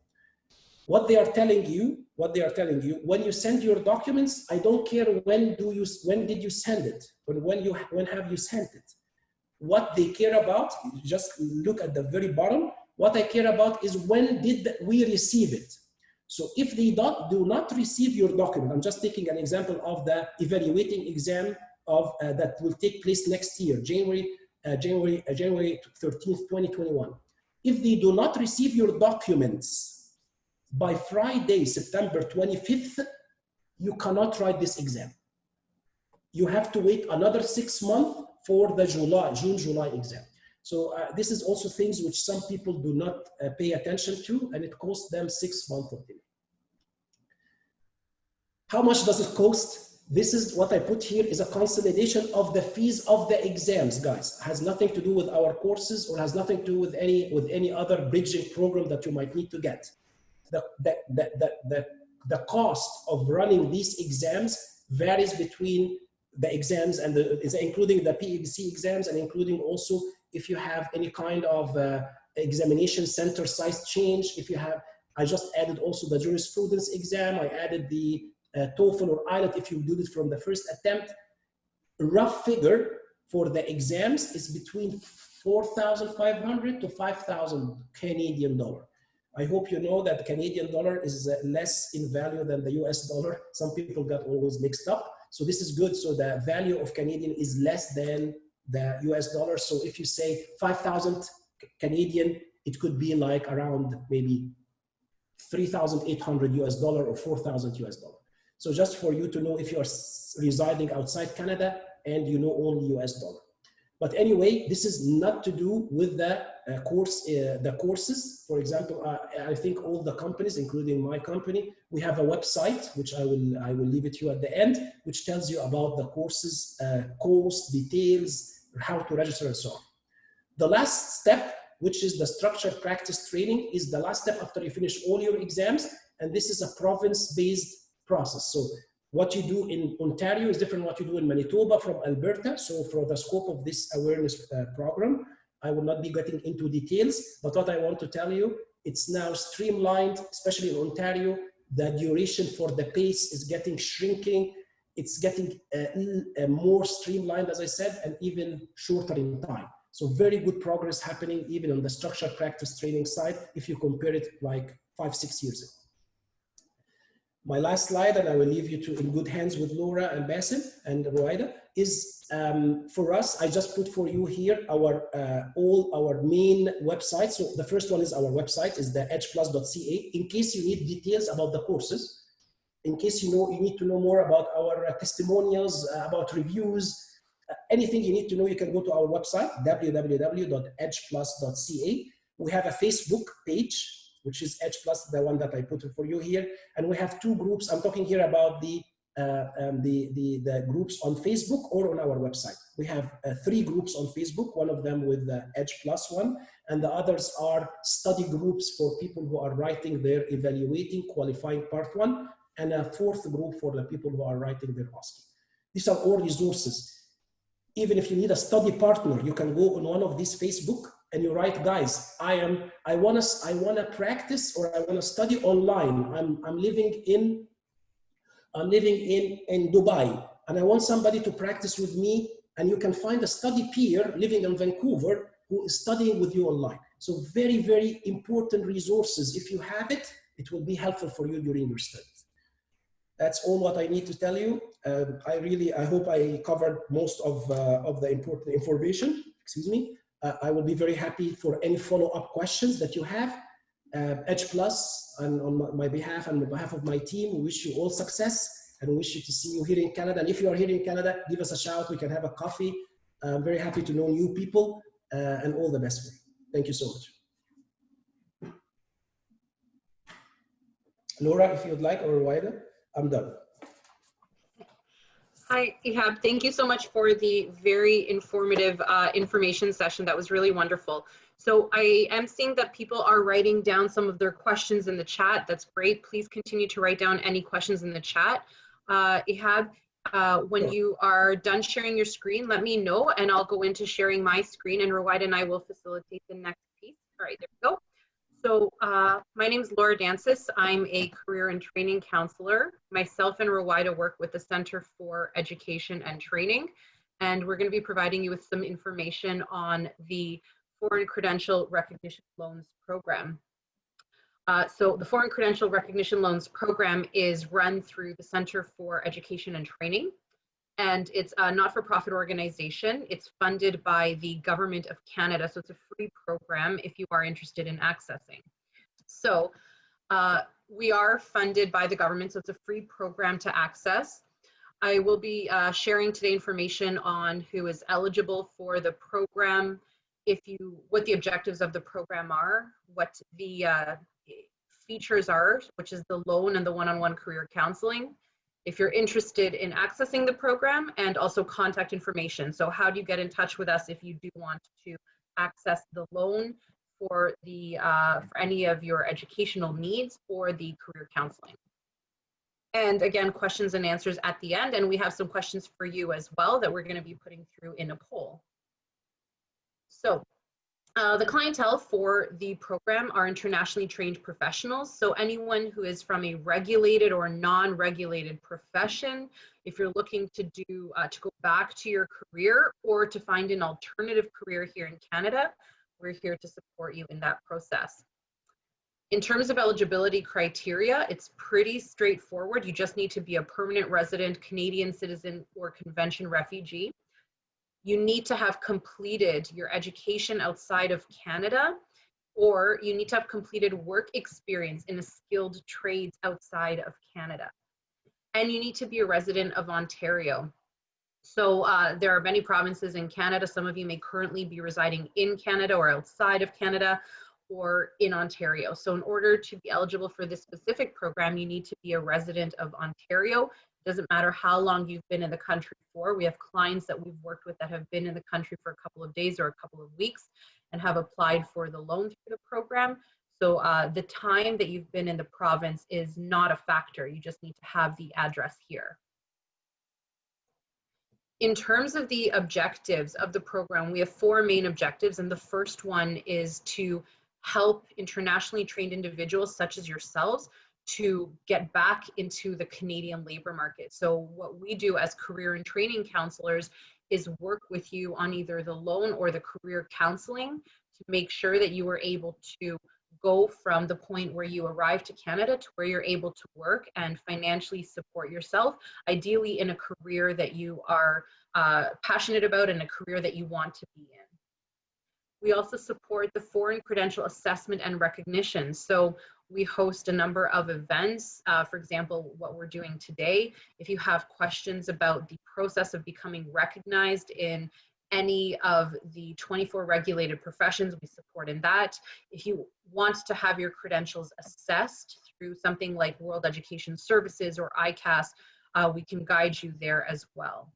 What they are telling you, when you send your documents, I don't care when did you send it, or when have you sent it. What they care about, just look at the very bottom. What I care about is when did we receive it. So if they do not receive your document, I'm just taking an example of the evaluating exam of that will take place next year, January 13th, 2021. If they do not receive your documents by Friday, September 25th, you cannot write this exam. You have to wait another 6 months for the June-July exam. So this is also things which some people do not pay attention to, and it costs them 6 months of delay. How much does it cost? This is what I put here is a consolidation of the fees of the exams, guys. It has nothing to do with our courses or has nothing to do with any other bridging program that you might need to get. The cost of running these exams varies between the exams and including the PEBC exams, and including also if you have any kind of examination center size change. If you have, I just added also the jurisprudence exam. I added the TOEFL or IELTS if you do it from the first attempt. Rough figure for the exams is between 4,500 to 5,000 Canadian dollar. I hope you know that the Canadian dollar is less in value than the US dollar. Some people got always mixed up. So this is good. So the value of Canadian is less than the US dollar. So if you say 5,000 Canadian, it could be like around maybe 3,800 US dollar or 4,000 US dollar. So just for you to know if you are residing outside Canada and you know only US dollar. But anyway, this is not to do with the courses. For example, I think all the companies, including my company, we have a website, which I will leave it to you at the end, which tells you about the courses, course details, how to register and so on. The last step, which is the structured practice training, is the last step after you finish all your exams. And this is a province-based process. So what you do in Ontario is different from what you do in Manitoba, from Alberta. So for the scope of this awareness program, I will not be getting into details, but what I want to tell you, it's now streamlined, especially in Ontario. The duration for the PACE is shrinking. It's getting more streamlined, as I said, and even shorter in time. So very good progress happening even on the structured practice training side if you compare it like 5-6 years ago. My last slide, and I will leave you in good hands with Laura and Basim and Ruaida. is for us, I just put for you here all our main websites. So the first one is our website, is the edgeplus.ca, in case you need details about the courses, in case you need to know more about our testimonials, about reviews, anything you need to know, you can go to our website, www.edgeplus.ca. We have a Facebook page, which is EdgePlus, the one that I put for you here. And we have 2 groups. I'm talking here about the groups on Facebook or on our website. We have 3 groups on Facebook, one of them with the EdgePlus one, and the others are study groups for people who are writing their evaluating qualifying part 1, and a 4th group for the people who are writing their OSCE. These are all resources. Even if you need a study partner, you can go on one of these Facebook and you write, guys, I wanna practice, or I wanna study online. I'm living in Dubai, and I want somebody to practice with me, and you can find a study peer living in Vancouver who is studying with you online. So very, very important resources. If you have it, it will be helpful for you during your studies. That's all what I need to tell you. I hope I covered most of the important information. Excuse me. I will be very happy for any follow-up questions that you have. EdgePlus, and on my behalf and on behalf of my team, we wish you all success, and we wish you to see you here in Canada. And if you are here in Canada, give us a shout. We can have a coffee. I'm very happy to know new people, and all the best for you. Thank you so much. Laura, if you'd like, or Waida, I'm done. Hi, Ihab. Thank you so much for the very informative information session. That was really wonderful. So I am seeing that people are writing down some of their questions in the chat. That's great. Please continue to write down any questions in the chat. Ihab, when you are done sharing your screen, let me know, and I'll go into sharing my screen, and Rawaida and I will facilitate the next piece. All right, there we go. So my name is Laura Dancis. I'm a career and training counselor. Myself and Rawaida work with the Center for Education and Training, and we're going to be providing you with some information on the Foreign Credential Recognition Loans Program. So the Foreign Credential Recognition Loans Program is run through the Center for Education and Training, and it's a not-for-profit organization. It's funded by the Government of Canada, so it's a free program if you are interested in accessing. So we are funded by the government, so it's a free program to access. I will be sharing today information on who is eligible for the program, what the objectives of the program are, what the features are, which is the loan and the one-on-one career counseling, if you're interested in accessing the program, and also contact information. So how do you get in touch with us if you do want to access the loan for any of your educational needs or the career counseling? And again, questions and answers at the end, and we have some questions for you as well that we're going to be putting through in a poll. So the clientele for the program are internationally trained professionals. So anyone who is from a regulated or non-regulated profession, if you're looking to go back to your career or to find an alternative career here in Canada, we're here to support you in that process. In terms of eligibility criteria, it's pretty straightforward. You just need to be a permanent resident, Canadian citizen, or convention refugee. You need to have completed your education outside of Canada, or you need to have completed work experience in a skilled trades outside of Canada. And you need to be a resident of Ontario. So there are many provinces in Canada. Some of you may currently be residing in Canada or outside of Canada or in Ontario. So in order to be eligible for this specific program, you need to be a resident of Ontario. Doesn't matter how long you've been in the country for. We have clients that we've worked with that have been in the country for a couple of days or a couple of weeks and have applied for the loan through the program. So the time that you've been in the province is not a factor. You just need to have the address here. In terms of the objectives of the program, we have 4 main objectives, and the first one is to help internationally trained individuals such as yourselves to get back into the Canadian labor market. So what we do as career and training counselors is work with you on either the loan or the career counseling to make sure that you are able to go from the point where you arrive to Canada to where you're able to work and financially support yourself, ideally in a career that you are passionate about and a career that you want to be in. We also support the foreign credential assessment and recognition. So we host a number of events, for example, what we're doing today. If you have questions about the process of becoming recognized in any of the 24 regulated professions, we support in that. If you want to have your credentials assessed through something like World Education Services or ICAS, we can guide you there as well.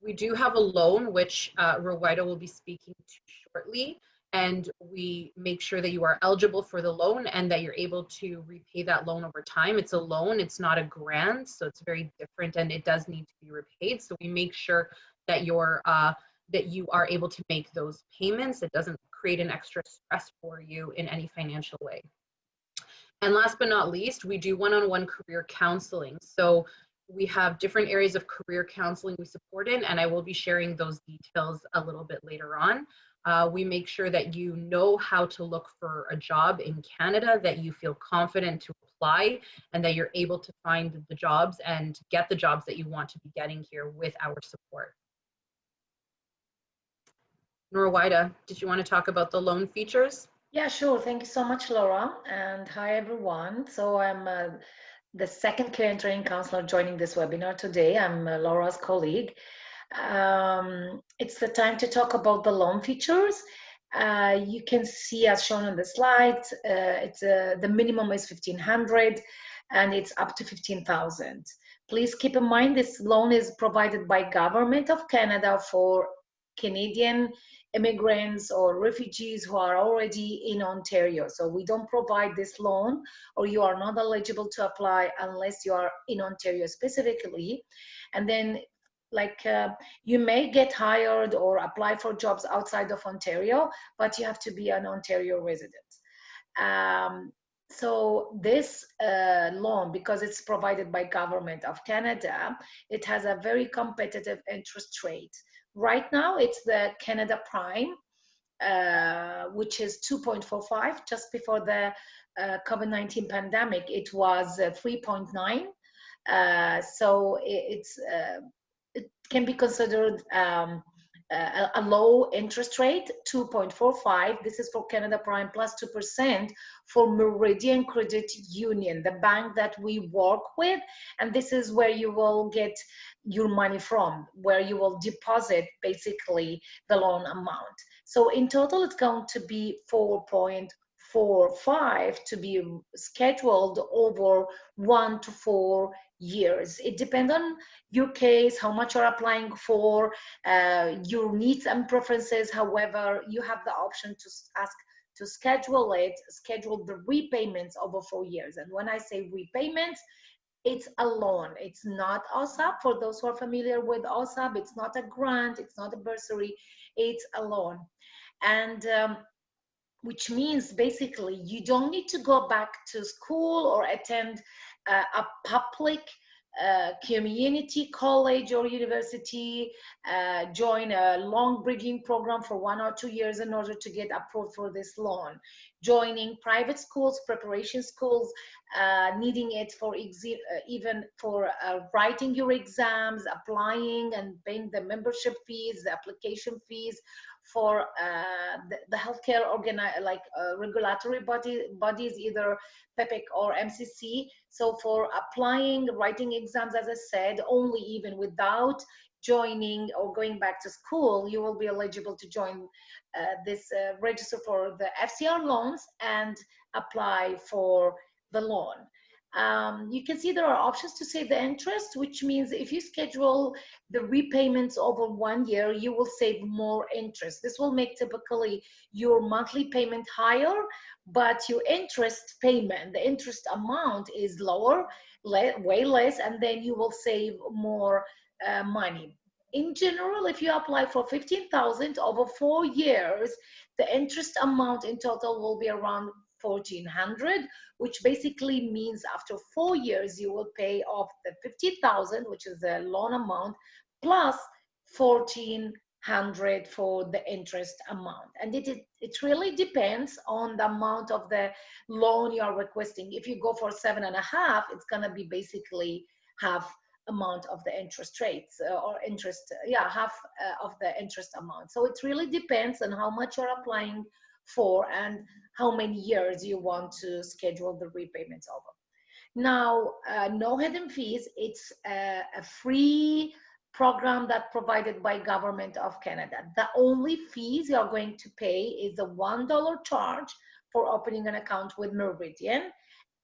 We do have a loan, which Rowida will be speaking to shortly, and we make sure that you are eligible for the loan and that you're able to repay that loan over time. It's a loan, it's not a grant, so it's very different and it does need to be repaid. So we make sure that you are able to make those payments. It doesn't create an extra stress for you in any financial way. And last but not least, we do one-on-one career counseling. So we have different areas of career counseling we support in, and I will be sharing those details a little bit later on. We make sure that you know how to look for a job in Canada, that you feel confident to apply, and that you're able to find the jobs and get the jobs that you want to be getting here with our support. Rowida, did you want to talk about the loan features? Yeah, sure. Thank you so much, Laura. And hi, everyone. So I'm the second career and training counselor joining this webinar today. I'm Laura's colleague. It's the time to talk about the loan features. You can see, as shown on the slide, the minimum is $1,500 and it's up to $15,000. Please keep in mind this loan is provided by Government of Canada for Canadian immigrants or refugees who are already in Ontario. So we don't provide this loan, or you are not eligible to apply unless you are in Ontario specifically. And then you may get hired or apply for jobs outside of Ontario, but you have to be an Ontario resident. So this loan, because it's provided by Government of Canada, it has a very competitive interest rate. Right now, it's the Canada Prime, which is 2.45. Just before the COVID-19 pandemic, it was 3.9. So it can be considered a low interest rate, 2.45. This is for Canada Prime plus 2% for Meridian Credit Union, the bank that we work with. And this is where you will get your money from, where you will deposit basically the loan amount. So in total, it's going to be 4.45 to be scheduled over 1 to 4 years. It depends on your case, how much you're applying for, your needs and preferences. However, you have the option to ask to schedule the repayments over 4 years. And when I say repayments, it's a loan. It's not OSCE. For those who are familiar with OSCE, it's not a grant, it's not a bursary, it's a loan. And which means basically you don't need to go back to school or attend a public community college or university, join a long bridging program for 1 or 2 years in order to get approved for this loan. Joining private schools, preparation schools, needing it for even for writing your exams, applying and paying the membership fees, the application fees for the healthcare regulatory bodies, either PEBC or MCC. So for applying, writing exams, as I said, only even without joining or going back to school, you will be eligible to join register for the FCR loans and apply for the loan. You can see there are options to save the interest, which means if you schedule the repayments over 1 year, you will save more interest. This will make typically your monthly payment higher, but your interest payment, the interest amount is lower, way less, and then you will save more money. In general, if you apply for $15,000 over 4 years, the interest amount in total will be around $1,400, which basically means after 4 years you will pay off the $50,000, which is the loan amount, plus $1,400 $100 for the interest amount. And it really depends on the amount of the loan you are requesting. If you go for 7.5, it's going to be basically half amount of the interest rates or interest, half of the interest amount. So it really depends on how much you're applying for and how many years you want to schedule the repayments over. Now, no hidden fees. It's a free program that provided by Government of Canada. The only fees you're going to pay is the $1 charge for opening an account with Meridian,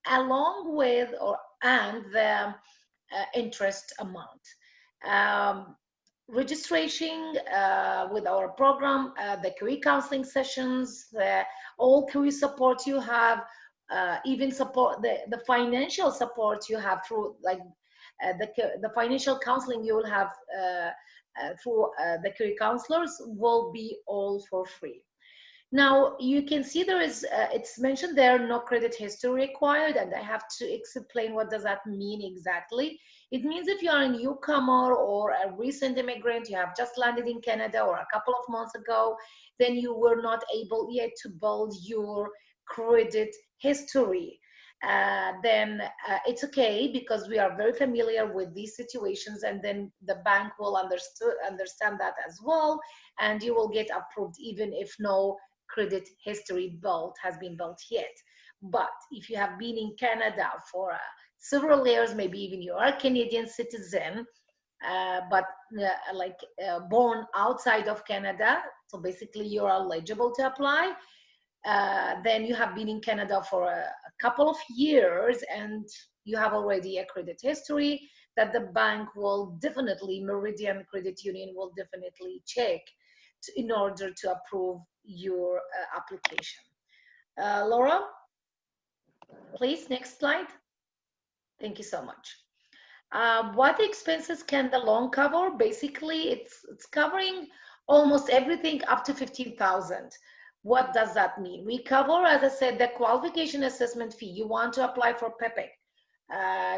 along with and the interest amount. Registration with our program, the career counseling sessions, all career support you have, even support, the financial support you have through like the financial counseling you will have through the career counselors will be all for free. Now you can see there is, it's mentioned there, no credit history required, and I have to explain what does that mean exactly. It means if you are a newcomer or a recent immigrant, you have just landed in Canada or a couple of months ago, then you were not able yet to build your credit history. Then it's okay, because we are very familiar with these situations, and then the bank will understand that as well, and you will get approved even if no credit history has been built yet. But if you have been in Canada for several years, maybe even you are a Canadian citizen, but born outside of Canada, so basically you are eligible to apply, then you have been in Canada for a couple of years and you have already a credit history that the bank will definitely, Meridian Credit Union will definitely check in order to approve your application. Laura, please, next slide. Thank you so much. What expenses can the loan cover? Basically, it's covering almost everything up to $15,000. What does that mean? We cover, as I said, the qualification assessment fee. You want to apply for PEPC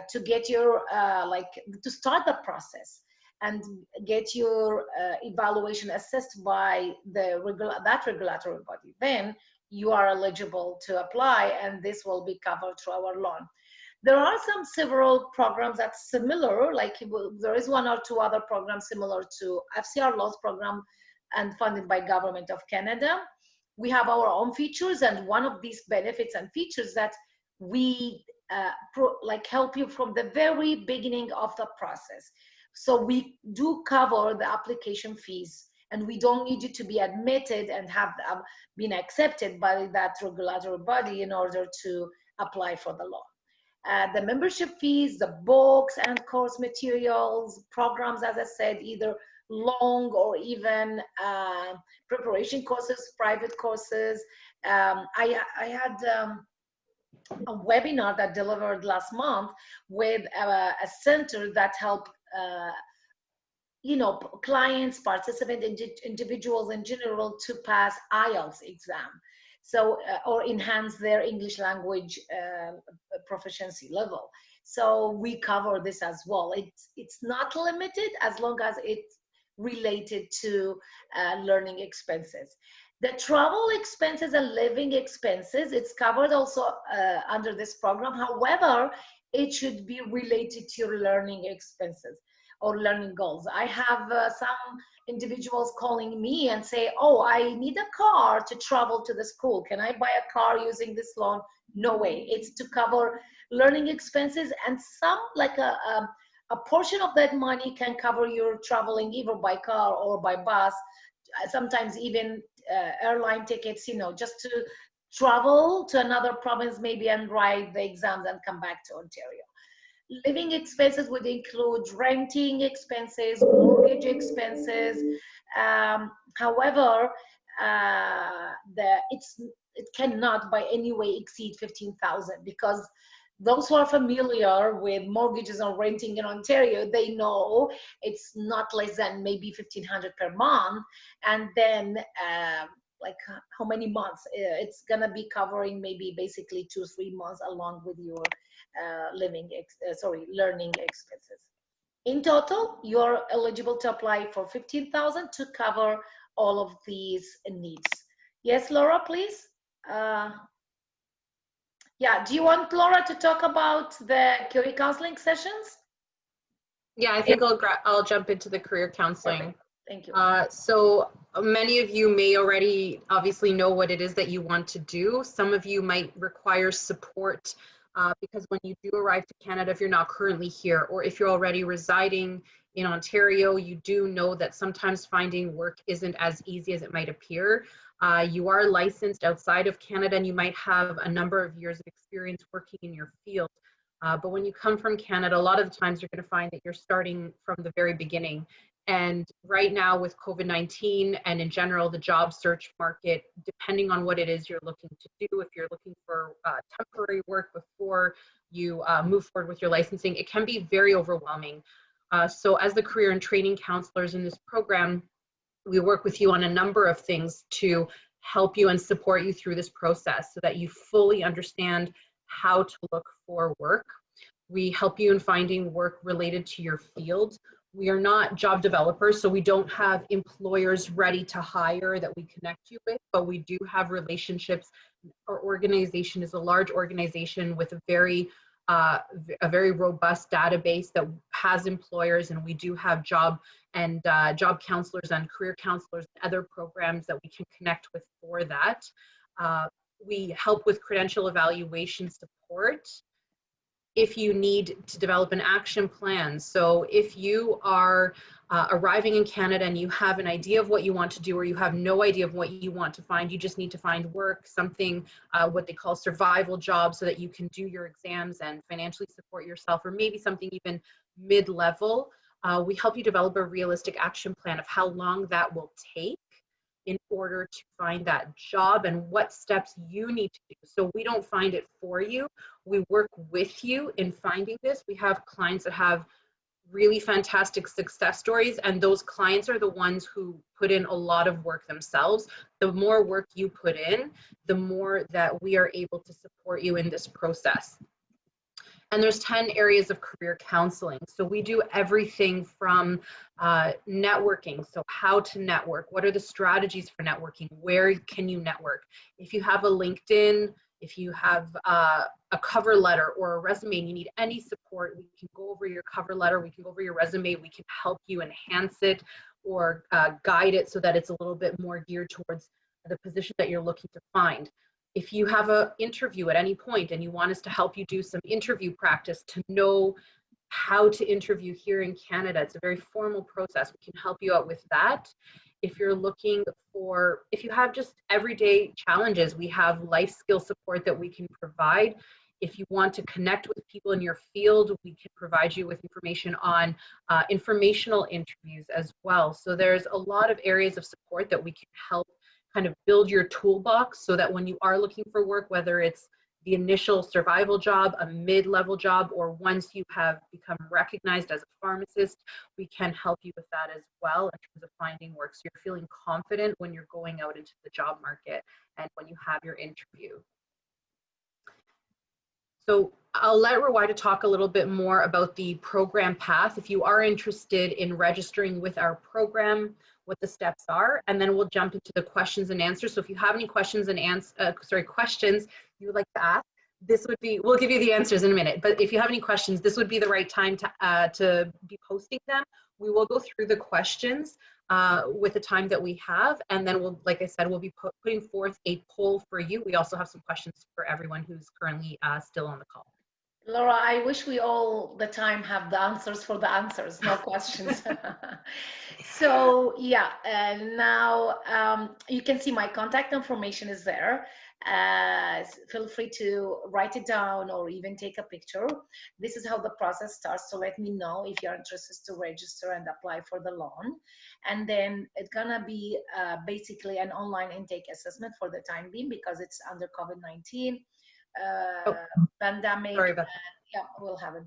to get your, to start the process and get your evaluation assessed by that regulatory body. Then you are eligible to apply, and this will be covered through our loan. There are several programs that's similar, like there is one or two other programs similar to FCR loans program and funded by Government of Canada. We have our own features, and one of these benefits and features that we help you from the very beginning of the process. So we do cover the application fees, and we don't need you to be admitted and have been accepted by that regulatory body in order to apply for the loan. The membership fees, the books and course materials, programs, as I said, either long or even preparation courses, private courses. I had a webinar that delivered last month with a center that helped clients, participants, individuals in general to pass IELTS exam. So, or enhance their English language proficiency level. So we cover this as well. It's not limited as long as it's related to learning expenses. The travel expenses and living expenses, it's covered also under this program. However, it should be related to your learning expenses or learning goals. I have some individuals calling me and say, oh, I need a car to travel to the school. Can I buy a car using this loan? No way. It's to cover learning expenses, and some, like a portion of that money can cover your traveling either by car or by bus, sometimes even airline tickets, just to travel to another province maybe and write the exams and come back to Ontario. Living expenses would include renting expenses, mortgage expenses. However, it cannot by any way exceed $15,000, because those who are familiar with mortgages or renting in Ontario, they know it's not less than maybe $1,500 per month. And then like how many months? It's gonna be covering maybe basically 2-3 months along with your learning expenses. In total, you're eligible to apply for 15,000 to cover all of these needs. Yes, Laura, please. Yeah, do you want Laura to talk about the career counseling sessions? Yeah, I think I'll jump into the career counseling. Perfect. Thank you. So many of you may already obviously know what it is that you want to do. Some of you might require support because when you do arrive to Canada, if you're not currently here, or if you're already residing in Ontario, you do know that sometimes finding work isn't as easy as it might appear. You are licensed outside of Canada and you might have a number of years of experience working in your field. But when you come from Canada, a lot of the times you're going to find that you're starting from the very beginning. And right now with COVID-19 and in general, the job search market, depending on what it is you're looking to do, if you're looking for temporary work before you move forward with your licensing, it can be very overwhelming. So as the career and training counselors in this program, we work with you on a number of things to help you and support you through this process so that you fully understand how to look for work. We help you in finding work related to your field. We are not job developers, so we don't have employers ready to hire that we connect you with, but we do have relationships. Our organization is a large organization with a very robust database that has employers, and we do have job counselors and career counselors and other programs that we can connect with for that. We help with credential evaluation support if you need to develop an action plan. So if you are arriving in Canada and you have an idea of what you want to do, or you have no idea of what you want to find, you just need to find work, something, what they call survival jobs, so that you can do your exams and financially support yourself, or maybe something even mid-level. We help you develop a realistic action plan of how long that will take in order to find that job and what steps you need to do. So we don't find it for you. We work with you in finding this. We have clients that have really fantastic success stories, and those clients are the ones who put in a lot of work themselves. The more work you put in, the more that we are able to support you in this process. And there's 10 areas of career counseling. So we do everything from networking. So how to network, what are the strategies for networking, where can you network? If you have a LinkedIn, if you have a cover letter or a resume and you need any support, we can go over your cover letter, we can go over your resume, we can help you enhance it or guide it so that it's a little bit more geared towards the position that you're looking to find. If you have an interview at any point and you want us to help you do some interview practice to know how to interview here in Canada, it's a very formal process. We can help you out with that. If you're looking for, if you have just everyday challenges, we have life skill support that we can provide. If you want to connect with people in your field, we can provide you with information on informational interviews as well. So there's a lot of areas of support that we can help kind of build your toolbox so that when you are looking for work, whether it's the initial survival job, a mid-level job, or once you have become recognized as a pharmacist, we can help you with that as well in terms of finding work. So you're feeling confident when you're going out into the job market and when you have your interview. So I'll let Rawida talk a little bit more about the program path. If you are interested in registering with our program, what the steps are, and then we'll jump into the questions and answers. So if you have any questions and questions you would like to ask, this would be, we'll give you the answers in a minute, but if you have any questions, this would be the right time to be posting them. We will go through the questions with the time that we have, and then we'll, like I said, we'll be putting forth a poll for you. We also have some questions for everyone who's currently still on the call. Laura, I wish we all the time have the answers for the answers, no questions. So yeah, now you can see my contact information is there. Feel free to write it down or even take a picture. This is how the process starts, so let me know if you're interested to register and apply for the loan. And then it's gonna be basically an online intake assessment for the time being because it's under COVID-19 pandemic. Sorry about that. Yeah, we'll have it.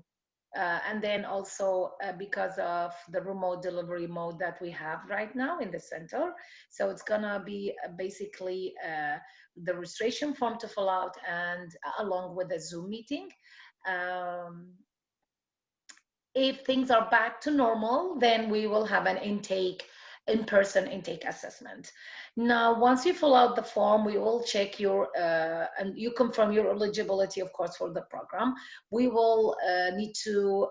And then also because of the remote delivery mode that we have right now in the center. So it's gonna be basically the registration form to fill out and along with a Zoom meeting. if things are back to normal, then we will have an in-person intake assessment. Now, once you fill out the form, we will check your, and you confirm your eligibility, of course, for the program. We will need to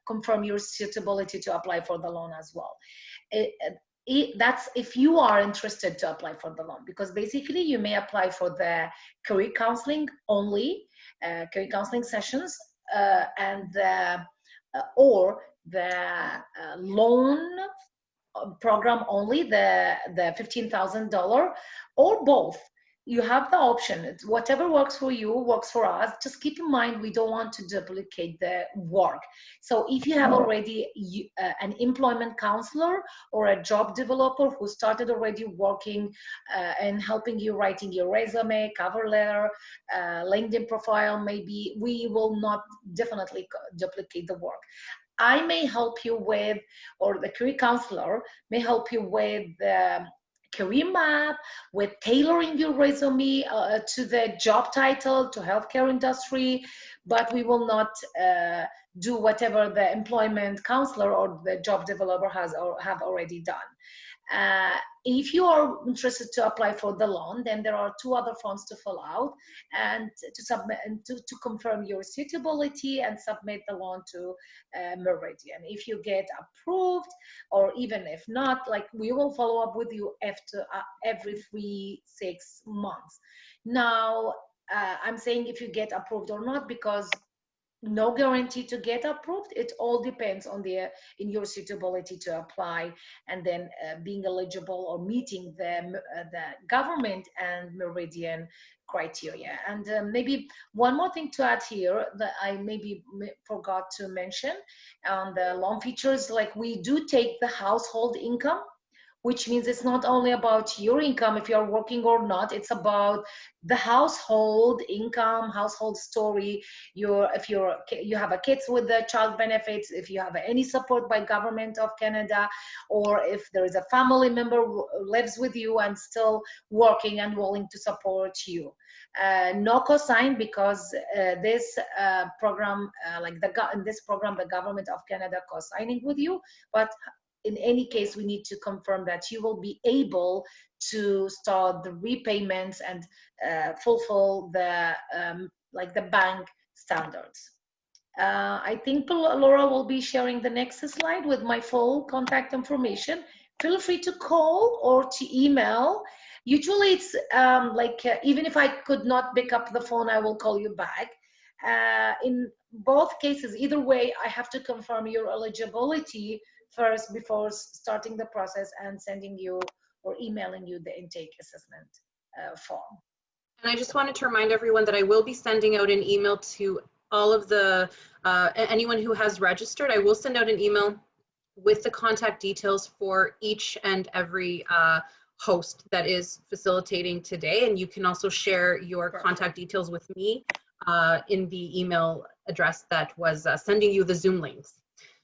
confirm your suitability to apply for the loan as well. That's if you are interested to apply for the loan, because basically you may apply for the career counseling only, career counseling sessions, and or the loan program only, the $15,000, or both. You have the option. It's whatever works for you works for us. Just keep in mind, we don't want to duplicate the work. So if you have already an employment counselor or a job developer who started already working and helping you writing your resume, cover letter, LinkedIn profile, maybe we will not definitely duplicate the work. I may help you with, or the career counselor may help you with the career map, with tailoring your resume to the job title, to healthcare industry, but we will not do whatever the employment counselor or the job developer has or have already done. If you are interested to apply for the loan, then there are 2 other forms to fill out and to submit and to confirm your suitability and submit the loan to Meridian. If you get approved, or even if not, like, we will follow up with you after every 3-6 months. Now, I'm saying if you get approved or not, because no guarantee to get approved. It all depends on in your suitability to apply, and then being eligible or meeting the government and Meridian criteria. And maybe one more thing to add here that I maybe forgot to mention on the loan features, like, we do take the household income, which means it's not only about your income if you're working or not, it's about the household income, household story. If you have a kids with the child benefits, if you have any support by government of Canada, or if there is a family member who lives with you and still working and willing to support you. No cosign, because this program, in this program, the government of Canada co-signing with you, but in any case, we need to confirm that you will be able to start the repayments and fulfill the the bank standards. I think Laura will be sharing the next slide with my full contact information. Feel free to call or to email. Usually it's even if I could not pick up the phone, I will call you back. In both cases, either way, I have to confirm your eligibility first before starting the process and sending you or emailing you the intake assessment form. And I just wanted to remind everyone that I will be sending out an email to all of the, anyone who has registered. I will send out an email with the contact details for each and every host that is facilitating today. And you can also share your contact details with me in the email address that was sending you the Zoom links.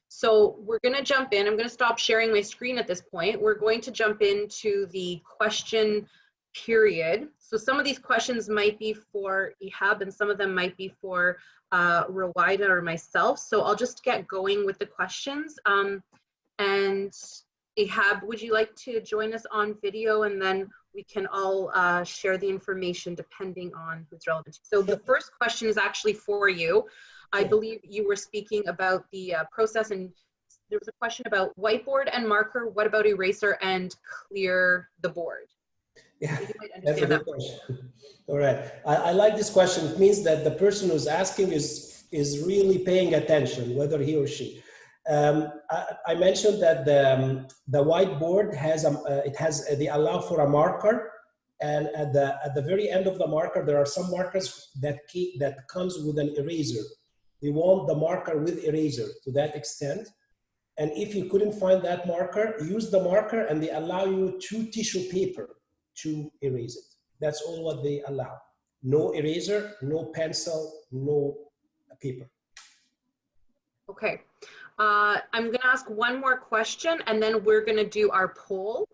So we're going to jump in. I'm going to stop sharing my screen at this point. We're going to jump into the question period. So some of these questions might be for Ihab and some of them might be for Rawaida or myself. So I'll just get going with the questions. And Ihab, would you like to join us on video, and then we can all share the information depending on who's relevant. So the first question is actually for you. I believe you were speaking about the process, and there was a question about whiteboard and marker. What about eraser and clear the board? Yeah, that's a good question. All right, I like this question. It means that the person who's asking is really paying attention, whether he or she. I mentioned that the whiteboard has they allow for a marker, and at the very end of the marker there are some markers that comes with an eraser. We want the marker with eraser to that extent. And if you couldn't find that marker, use the marker, and they allow you 2 tissue paper to erase it. That's all what they allow. No eraser, no pencil, no paper. Okay. I'm going to ask one more question, and then we're going to do our poll,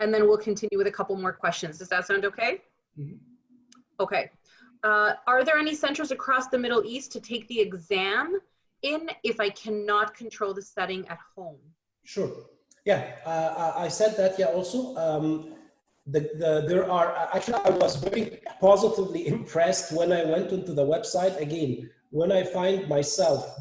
and then we'll continue with a couple more questions. Does that sound okay? Mm-hmm. Okay. Are there any centers across the Middle East to take the exam? in if I cannot control the setting at home? Sure. Yeah, I said that. Yeah, also. There are actually, I was very positively impressed when I went into the website. Again, when I find myself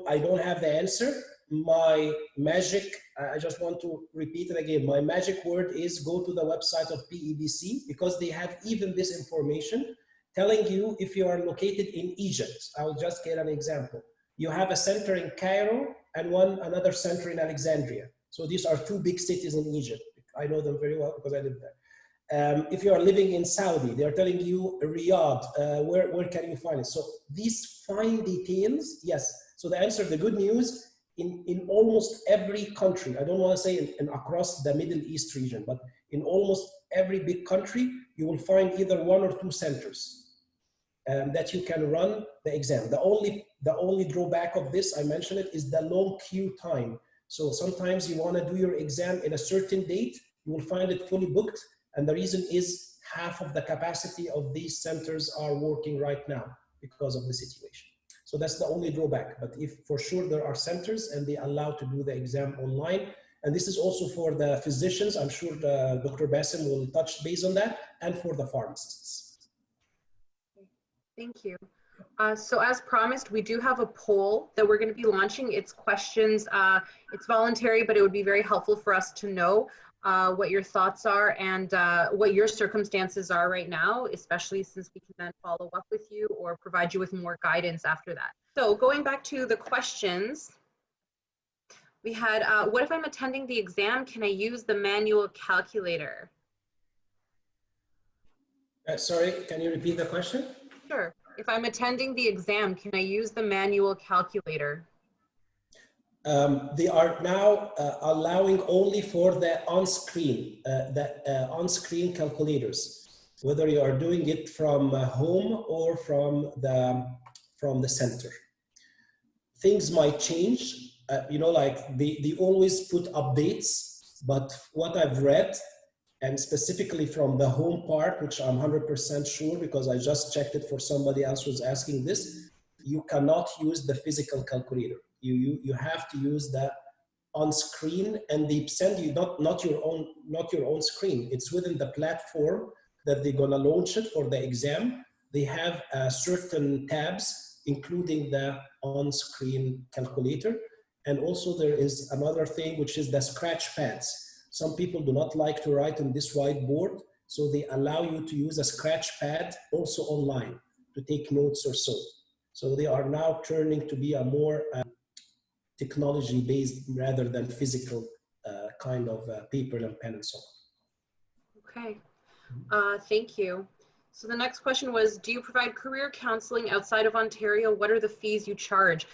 I don't have the answer, my magic, I just want to repeat it again, my magic word is go to the website of PEBC, because they have even this information telling you if you are located in Egypt. I'll just get an example. You have a center in Cairo and another center in Alexandria. So these are two big cities in Egypt. I know them very well because I live there. If you are living in Saudi, they're telling you Riyadh, where can you find it? So these fine details, yes. So the answer, the good news, in almost every country, I don't want to say in across the Middle East region, but in almost every big country, you will find either one or two centers that you can run the exam. The only drawback of this, I mentioned it, is the long queue time. So sometimes you want to do your exam in a certain date, you will find it fully booked. And the reason is half of the capacity of these centers are working right now because of the situation. So that's the only drawback. But if for sure there are centers and they allow to do the exam online. And this is also for the physicians. I'm sure Dr. Bassem will touch base on that, and for the pharmacists. Thank you. So as promised, we do have a poll that we're going to be launching. It's questions, it's voluntary, but it would be very helpful for us to know what your thoughts are and what your circumstances are right now, especially since we can then follow up with you or provide you with more guidance after that. So going back to the questions, we had, what if I'm attending the exam? Can I use the manual calculator? Sorry, can you repeat the question? Sure. If I'm attending the exam, can I use the manual calculator? They are now allowing only for the on-screen calculators, whether you are doing it from home or from the center. Things might change, you know, like they always put updates, but what I've read, and specifically from the home part, which I'm 100% sure because I just checked it for somebody else who was asking this, you cannot use the physical calculator. You have to use the on screen, and they send you not your own screen. It's within the platform that they're gonna launch it for the exam. They have certain tabs, including the on screen calculator, and also there is another thing which is the scratch pads. Some people do not like to write on this whiteboard, so they allow you to use a scratch pad also online to take notes or so. So they are now turning to be a more technology-based rather than physical kind of paper and pen and so on. Okay, thank you. So the next question was, do you provide career counseling outside of Ontario? What are the fees you charge?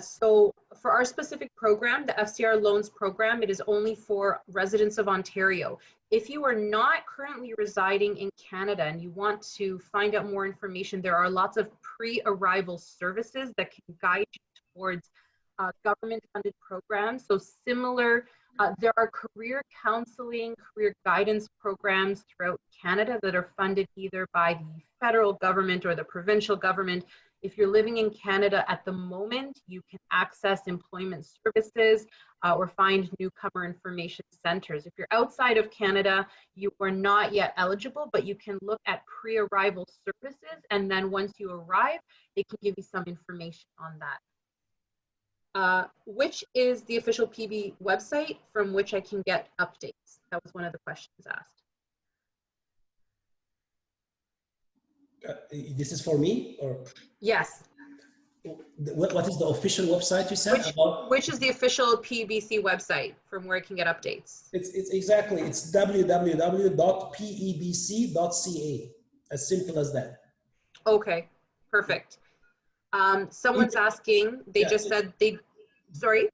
So for our specific program, the FCR Loans program, it is only for residents of Ontario. If you are not currently residing in Canada and you want to find out more information, there are lots of pre-arrival services that can guide you towards government-funded programs. So similar, there are career counseling, career guidance programs throughout Canada that are funded either by the federal government or the provincial government. If you're living in Canada at the moment, you can access employment services or find newcomer information centers. If you're outside of Canada, you are not yet eligible, but you can look at pre-arrival services, and then once you arrive, they can give you some information on that. Which is the official PB website from which I can get updates? That was one of the questions asked. This is for me, or? Yes. What is the official website you said? Which is the official PEBC website from where I can get updates? It's exactly, it's www.pebc.ca, as simple as that. Okay, perfect. Someone's asking, they just said sorry?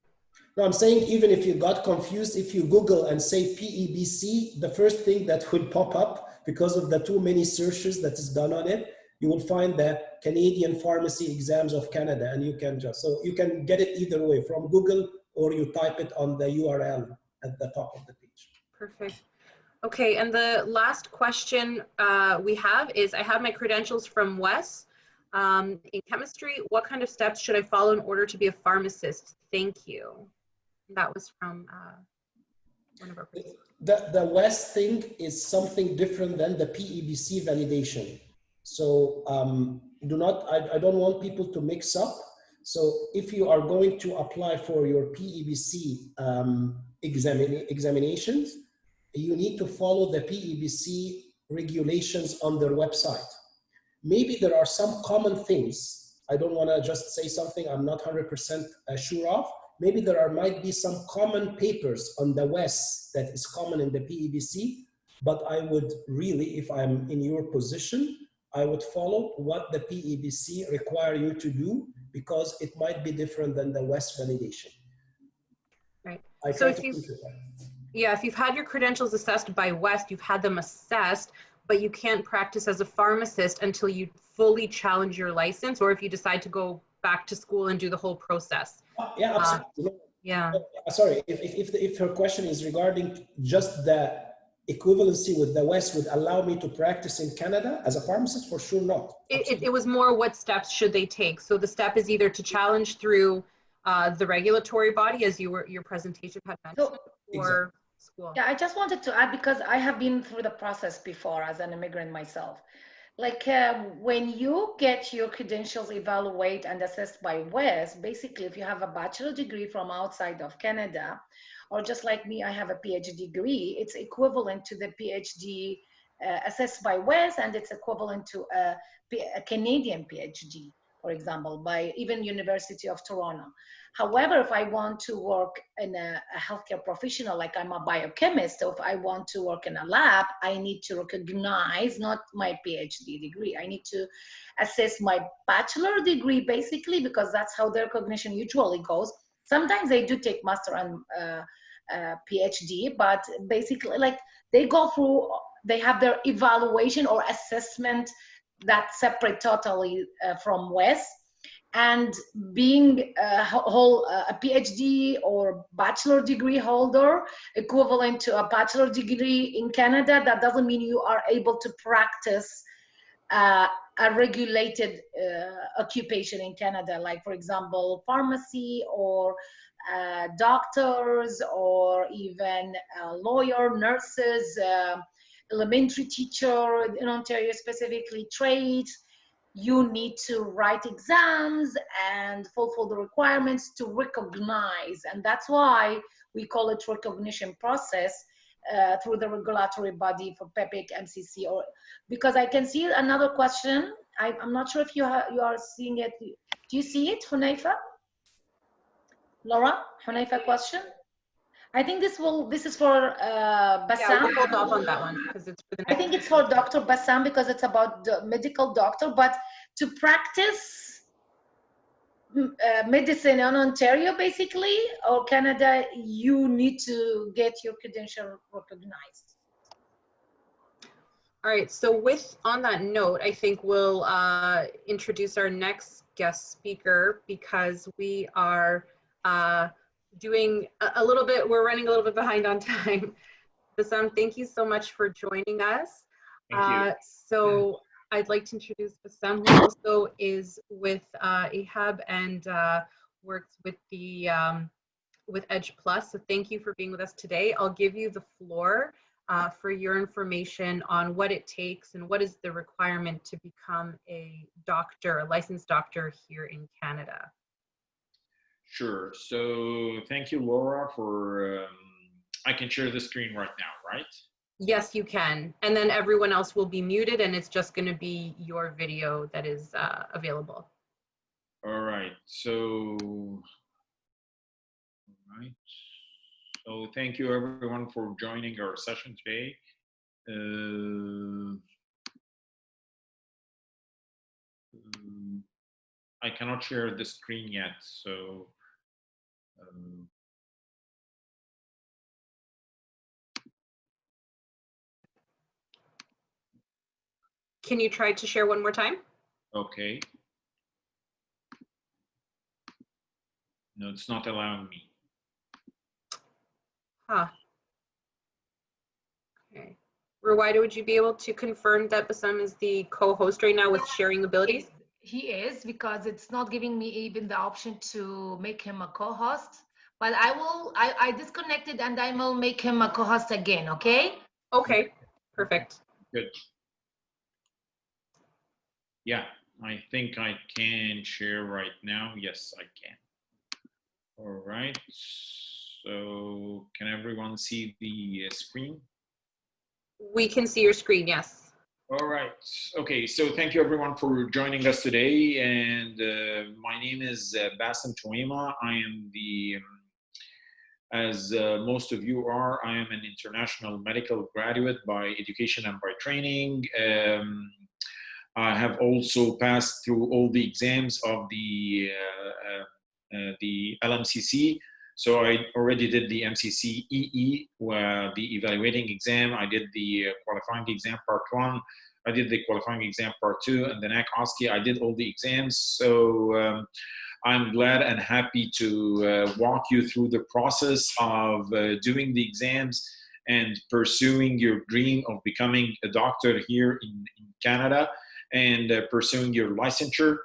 No, I'm saying even if you got confused, if you Google and say PEBC, the first thing that will pop up, because of the too many searches that is done on it, you will find the Canadian Pharmacy Exams of Canada, and you can so you can get it either way, from Google, or you type it on the URL at the top of the page. Perfect. Okay, and the last question we have is, I have my credentials from WES. In chemistry, what kind of steps should I follow in order to be a pharmacist? Thank you. That was from one of our participants. The WES thing is something different than the PEBC validation. So I don't want people to mix up. So if you are going to apply for your PEBC examinations, you need to follow the PEBC regulations on their website. Maybe there are some common things. I don't want to just say something I'm not 100% sure of. Maybe there might be some common papers on the WES that is common in the PEBC, but I would really, if I'm in your position, I would follow what the PEBC require you to do, because it might be different than the WES validation. Right. So if you've had your credentials assessed by WES, you've had them assessed, but you can't practice as a pharmacist until you fully challenge your license, or if you decide to go back to school and do the whole process. Yeah, absolutely. Yeah. Sorry, if her question is regarding just the equivalency with the WES would allow me to practice in Canada as a pharmacist, for sure not. It was more what steps should they take. So the step is either to challenge through the regulatory body, as your presentation had mentioned, or school. Yeah, I just wanted to add, because I have been through the process before as an immigrant myself. Like when you get your credentials evaluated and assessed by WES, basically if you have a bachelor degree from outside of Canada, or just like me, I have a PhD degree, it's equivalent to the PhD assessed by WES, and it's equivalent to a Canadian PhD, for example, by even University of Toronto. However, if I want to work in a healthcare professional, like I'm a biochemist, or if I want to work in a lab, I need to recognize not my PhD degree. I need to assess my bachelor degree, basically, because that's how their recognition usually goes. Sometimes they do take master and PhD, but basically, like they go through, they have their evaluation or assessment that's separate totally from WES. And being a PhD or bachelor degree holder equivalent to a bachelor degree in Canada, that doesn't mean you are able to practice a regulated occupation in Canada, like for example, pharmacy, or doctors, or even lawyer, nurses, elementary teacher in Ontario, specifically trades. You need to write exams and fulfill the requirements to recognize. And that's why we call it recognition process through the regulatory body for PEBC LMCC. Or because I can see another question. I'm not sure if you are seeing it. Do you see it, Hunayfa? Laura, Hunayfa question? I think this is for Bassam. Yeah, we'll hold off on that one because it's for the next. I think it's for Dr. Bassam because it's about the medical doctor. But to practice medicine in Ontario, basically, or Canada, you need to get your credential recognized. All right. So on that note, I think we'll introduce our next guest speaker, because we are doing a little bit, we're running a little bit behind on time. Bassam, thank you so much for joining us. Thank you. So I'd like to introduce Bassam, who also is with AHAB and works with the with Edge Plus. So thank you for being with us today. I'll give you the floor for your information on what it takes and what is the requirement to become a doctor, a licensed doctor here in Canada. Sure. So thank you, Laura, for, I can share the screen right now, right? Yes, you can. And then everyone else will be muted, and it's just going to be your video that is available. All right. So, thank you everyone for joining our session today. I cannot share the screen yet, so can you try to share one more time? okay. No, it's not allowing me. Huh. Okay. Ruwaida, would you be able to confirm that Bassam is the co-host right now with sharing abilities? He is, because it's not giving me even the option to make him a co-host. But I disconnected and I will make him a co-host again, okay? Okay, perfect. Good. Yeah, I think I can share right now. Yes, I can. All right. So can everyone see the screen? We can see your screen, yes. All right. Okay, so thank you everyone for joining us today. And my name is Bassem Touima. I am the, as most of you are, I am an international medical graduate by education and by training. I have also passed through all the exams of the LMCC. So I already did the MCC EE, the evaluating exam. I did the qualifying exam part 1. I did the qualifying exam part 2, and the NAC OSCE. I did all the exams. So I'm glad and happy to walk you through the process of doing the exams and pursuing your dream of becoming a doctor here in Canada and pursuing your licensure.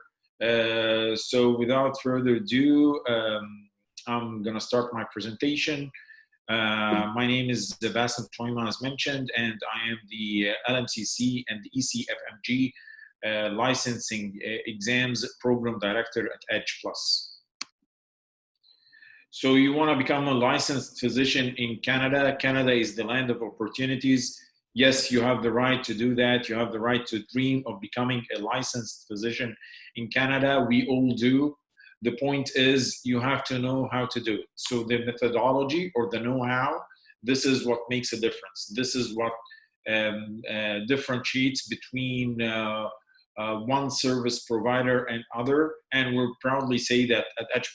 So without further ado, I'm going to start my presentation. My name is Bassem Touima, as mentioned, and I am the LMCC and the ECFMG licensing exams program director at Edge+. So you want to become a licensed physician in Canada. Canada is the land of opportunities. Yes, you have the right to do that. You have the right to dream of becoming a licensed physician in Canada. We all do. The point is you have to know how to do it. So the methodology or the know-how, this is what makes a difference. This is what differentiates between one service provider and other. And we'll proudly say that at Edge+,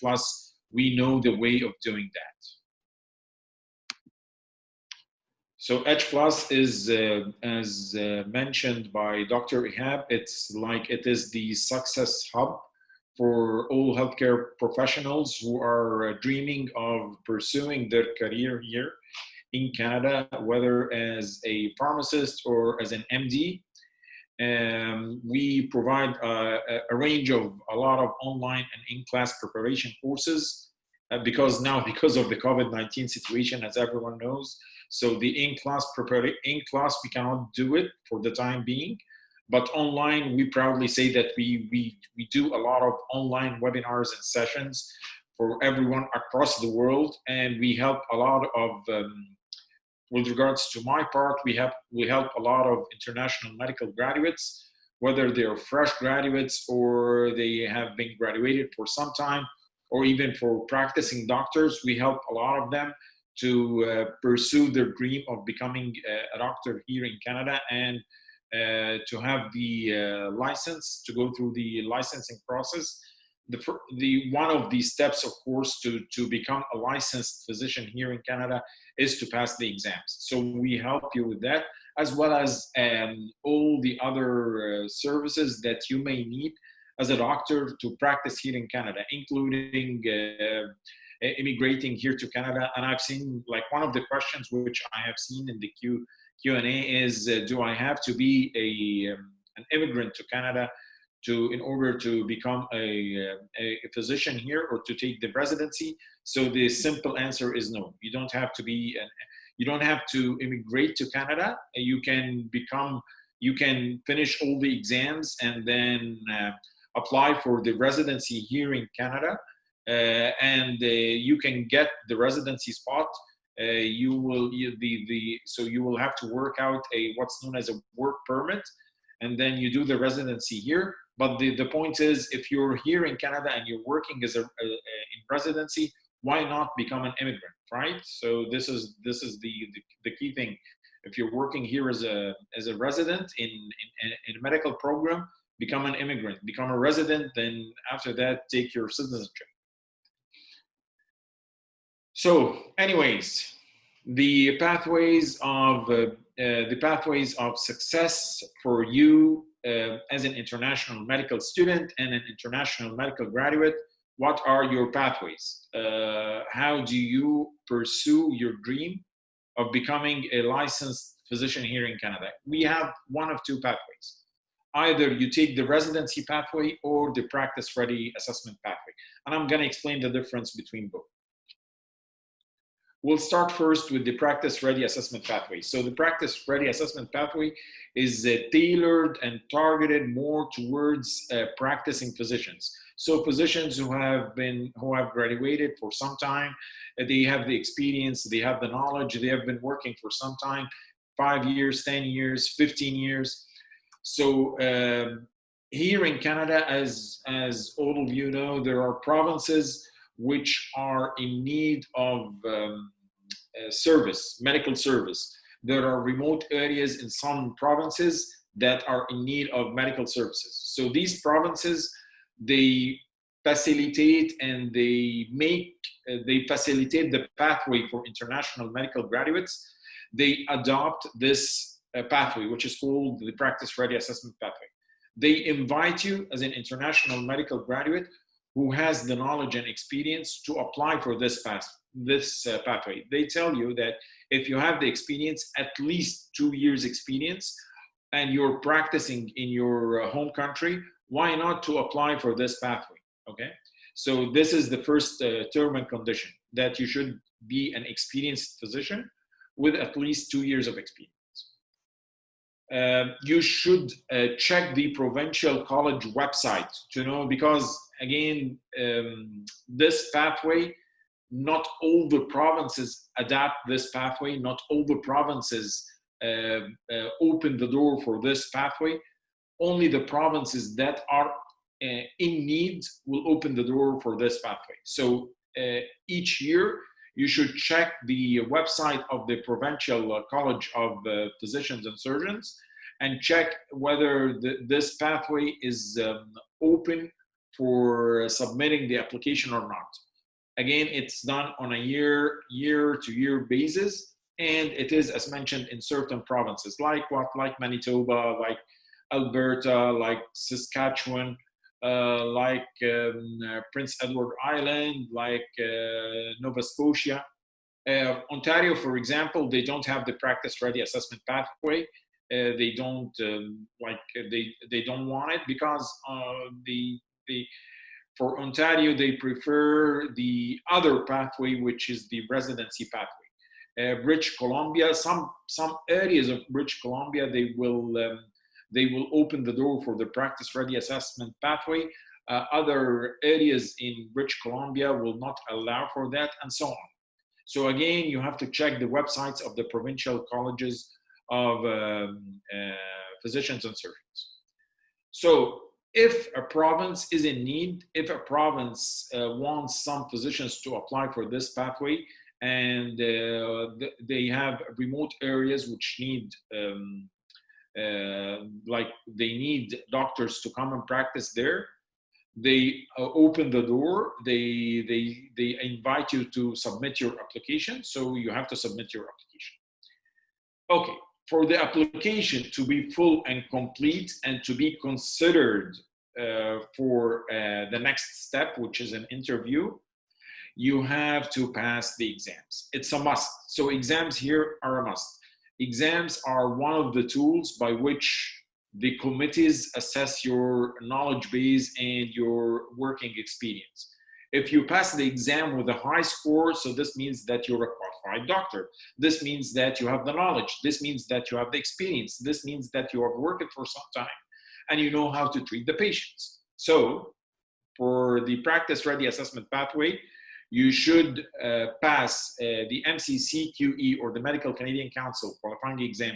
we know the way of doing that. So Edge+ is, as mentioned by Dr. Ihab, it's like it is the success hub for all healthcare professionals who are dreaming of pursuing their career here in Canada, whether as a pharmacist or as an MD. We provide a range of a lot of online and in-class preparation courses because of the COVID-19 situation, as everyone knows. So the in-class we cannot do it for the time being, but online we proudly say that we do a lot of online webinars and sessions for everyone across the world, and we help a lot of with regards to my part, we help a lot of international medical graduates, whether they're fresh graduates or they have been graduated for some time, or even for practicing doctors. We help a lot of them to pursue their dream of becoming a doctor here in Canada and to have the license, to go through the licensing process. One of the steps, of course, to become a licensed physician here in Canada is to pass the exams. So we help you with that, as well as all the other services that you may need as a doctor to practice here in Canada, including immigrating here to Canada. And I've seen, like, one of the questions which I have seen in the Q&A is, do I have to be an immigrant to Canada in order to become a physician here or to take the residency? So the simple answer is no. You don't have to you don't have to immigrate to Canada. You can finish all the exams and then apply for the residency here in Canada, and you can get the residency spot. You will have to work out what's known as a work permit, and then you do the residency here. But the point is, if you're here in Canada and you're working as in residency, why not become an immigrant, right? So this is the key thing. If you're working here as a resident in a medical program, become an immigrant, become a resident, then after that, take your citizenship. So anyways, the pathways of success for you as an international medical student and an international medical graduate. What are your pathways? How do you pursue your dream of becoming a licensed physician here in Canada? We have one of two pathways. either you take the residency pathway or the practice-ready assessment pathway. And I'm going to explain the difference between both. We'll start first with the practice-ready assessment pathway. So the practice-ready assessment pathway is tailored and targeted more towards practicing physicians. So physicians who have graduated for some time, they have the experience, they have the knowledge, they have been working for some time, 5 years, 10 years, 15 years. So here in Canada, as all of you know, there are provinces which are in need of service, medical service. There are remote areas in some provinces that are in need of medical services. So these provinces, they facilitate and they facilitate the pathway for international medical graduates. They adopt this pathway, which is called the practice-ready assessment pathway. They invite you as an international medical graduate who has the knowledge and experience to apply for this pathway. They tell you that if you have the experience, at least 2 years experience, and you're practicing in your home country, why not to apply for this pathway, okay? So this is the first term and condition, that you should be an experienced physician with at least 2 years of experience. You should check the provincial college website to know, because again, this pathway, not all the provinces adapt this pathway, not all the provinces open the door for this pathway. Only the provinces that are in need will open the door for this pathway. So each year, you should check the website of the Provincial College of Physicians and Surgeons and check whether this pathway is open for submitting the application or not. Again, it's done on a year-to-year basis, and it is, as mentioned, in certain provinces, like Manitoba, like Alberta, like Saskatchewan, like Prince Edward Island, like Nova Scotia. Ontario, for example, they don't have the practice-ready assessment pathway. They don't they don't want it because for Ontario they prefer the other pathway, which is the residency pathway. British Columbia, some areas of British Columbia, they will open the door for the practice-ready assessment pathway. Other areas in British Columbia will not allow for that, and so on. So again, you have to check the websites of the provincial colleges of physicians and surgeons. So if a province is in need, if a province wants some physicians to apply for this pathway, and they have remote areas which need like they need doctors to come and practice there, they open the door, they invite you to submit your application, so you have to submit your application. Okay, for the application to be full and complete and to be considered for the next step, which is an interview, you have to pass the exams. It's a must. So exams here are a must. Exams are one of the tools by which the committees assess your knowledge base and your working experience. If you pass the exam with a high score, so this means that you're a qualified doctor. This means that you have the knowledge. This means that you have the experience. This means that you have worked for some time and you know how to treat the patients. So for the practice-ready assessment pathway, you should pass the MCC QE, or the Medical Canadian Council qualifying exam,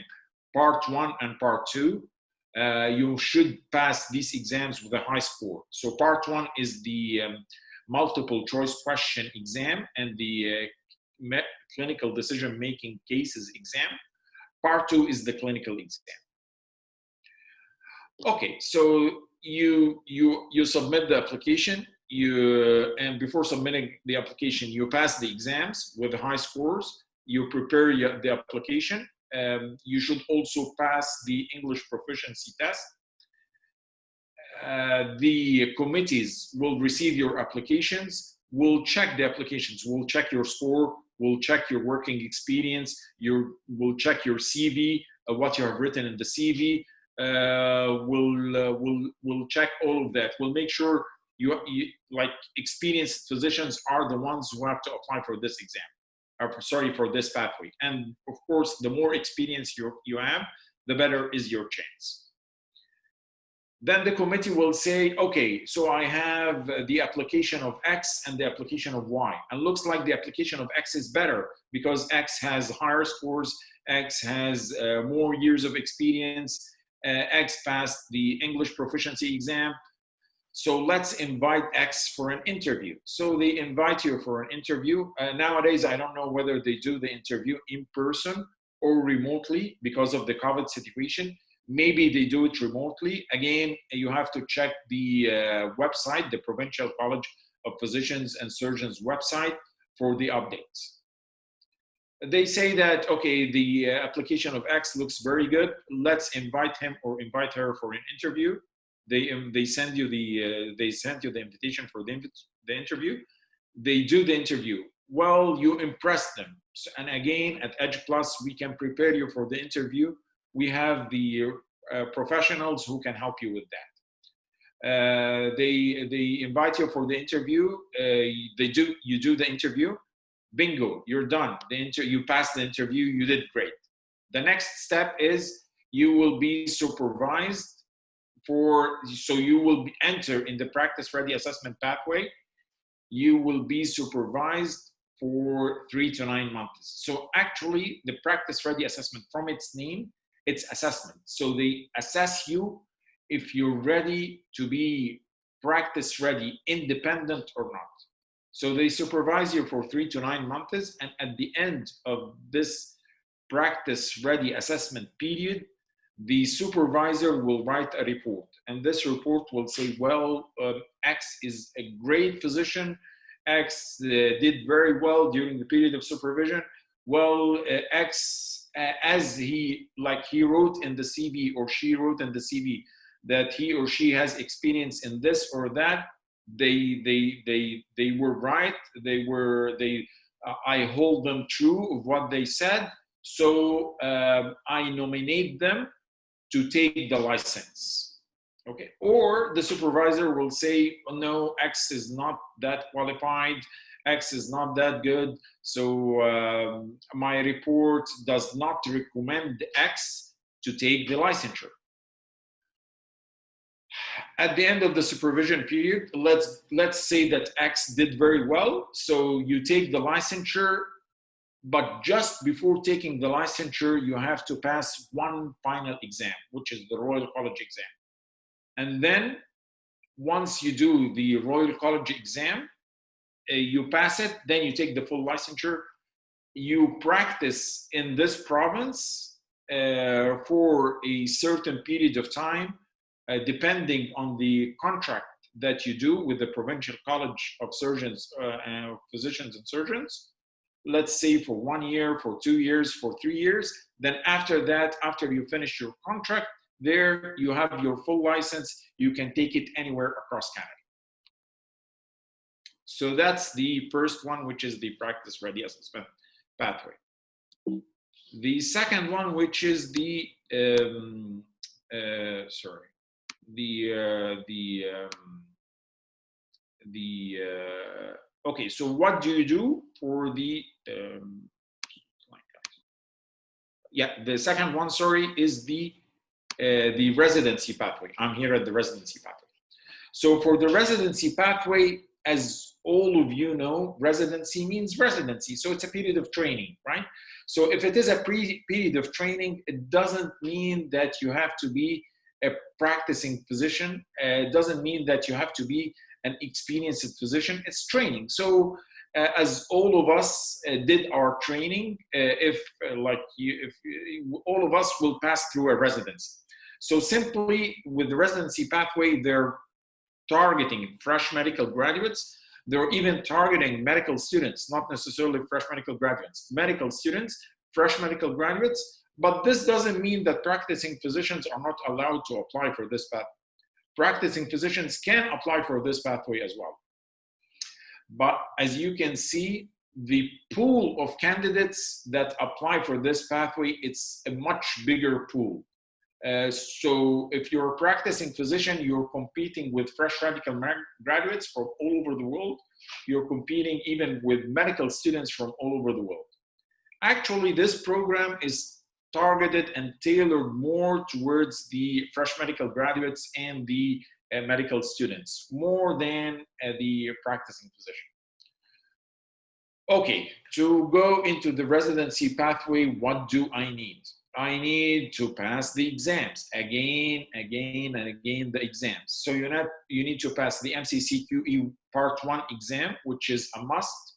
Part 1 and Part 2. You should pass these exams with a high score. So Part 1 is the multiple choice question exam and the clinical decision-making cases exam. Part 2 is the clinical exam. Okay, so you submit the application. And before submitting the application, you pass the exams with high scores. You prepare the application. You should also pass the English proficiency test. The committees will receive your applications. We'll check the applications. We'll check your score. We'll check your working experience. We'll check your CV, what you have written in the CV. will check all of that. We'll make sure you like experienced physicians are the ones who have to apply for this exam, or sorry, for this pathway. And of course, the more experience you have, the better is your chance. Then the committee will say, okay, so I have the application of X and the application of Y. And looks like the application of X is better because X has higher scores, X has more years of experience, X passed the English proficiency exam. So let's invite X for an interview. So they invite you for an interview. Nowadays, I don't know whether they do the interview in person or remotely because of the COVID situation. Maybe they do it remotely. Again, you have to check the website, the Provincial College of Physicians and Surgeons website for the updates. They say that, okay, the application of X looks very good. Let's invite him or invite her for an interview. They send you the invitation for the interview. They do the interview. Well, you impress them. So, and again, at Edge Plus, we can prepare you for the interview. We have the professionals who can help you with that. They invite you for the interview. You do the interview. Bingo, you're done. You passed the interview. You did great. The next step is you will be supervised so you will enter in the practice ready assessment pathway. You will be supervised for 3 to 9 months. So actually, the practice ready assessment, from its name, it's assessment. So they assess you if you're ready to be practice ready, independent or not. So they supervise you for 3 to 9 months, and at the end of this practice ready assessment period, the supervisor will write a report, and this report will say, well, X is a great physician, X did very well during the period of supervision. Well, X, as he wrote in the CV, or she wrote in the CV, that he or she has experience in this or that, they were right. I hold them true of what they said. So I nominate them to take the license. Okay. Or the supervisor will say, oh, no, X is not that qualified. X is not that good. So my report does not recommend X to take the licensure. At the end of the supervision period, let's say that X did very well. So you take the licensure, but just before taking the licensure, you have to pass one final exam, which is the Royal College exam. And then once you do the Royal College exam, you pass it, then you take the full licensure. You practice in this province for a certain period of time, depending on the contract that you do with the Provincial College of Surgeons, Physicians and Surgeons. Let's say for 1 year, for 2 years, for 3 years. Then after that, after you finish your contract, there you have your full license. You can take it anywhere across Canada. So that's the first one, which is the practice ready assessment pathway. The second one, which is the okay, so what do you do for the the second one, is the residency pathway. I'm here at the residency pathway. So for the residency pathway, as all of you know, residency means residency. So it's a period of training, right? So if it is a period of training, it doesn't mean that you have to be a practicing physician. It doesn't mean that you have to be an experienced physician. It's training. So as all of us did our training, if all of us will pass through a residency. So simply with the residency pathway, they're targeting fresh medical graduates. They're even targeting medical students, not necessarily fresh medical graduates, medical students, fresh medical graduates. But this doesn't mean that practicing physicians are not allowed to apply for this path. Practicing physicians can apply for this pathway as well. But as you can see, the pool of candidates that apply for this pathway, it's a much bigger pool. So if you're a practicing physician, you're competing with fresh medical graduates from all over the world. You're competing even with medical students from all over the world. Actually, this program is targeted and tailored more towards the fresh medical graduates and the medical students, more than the practicing physician. Okay, to go into the residency pathway, what do I need? I need to pass the exams again and again, the exams. So you need to pass the MCCQE Part 1 exam, which is a must.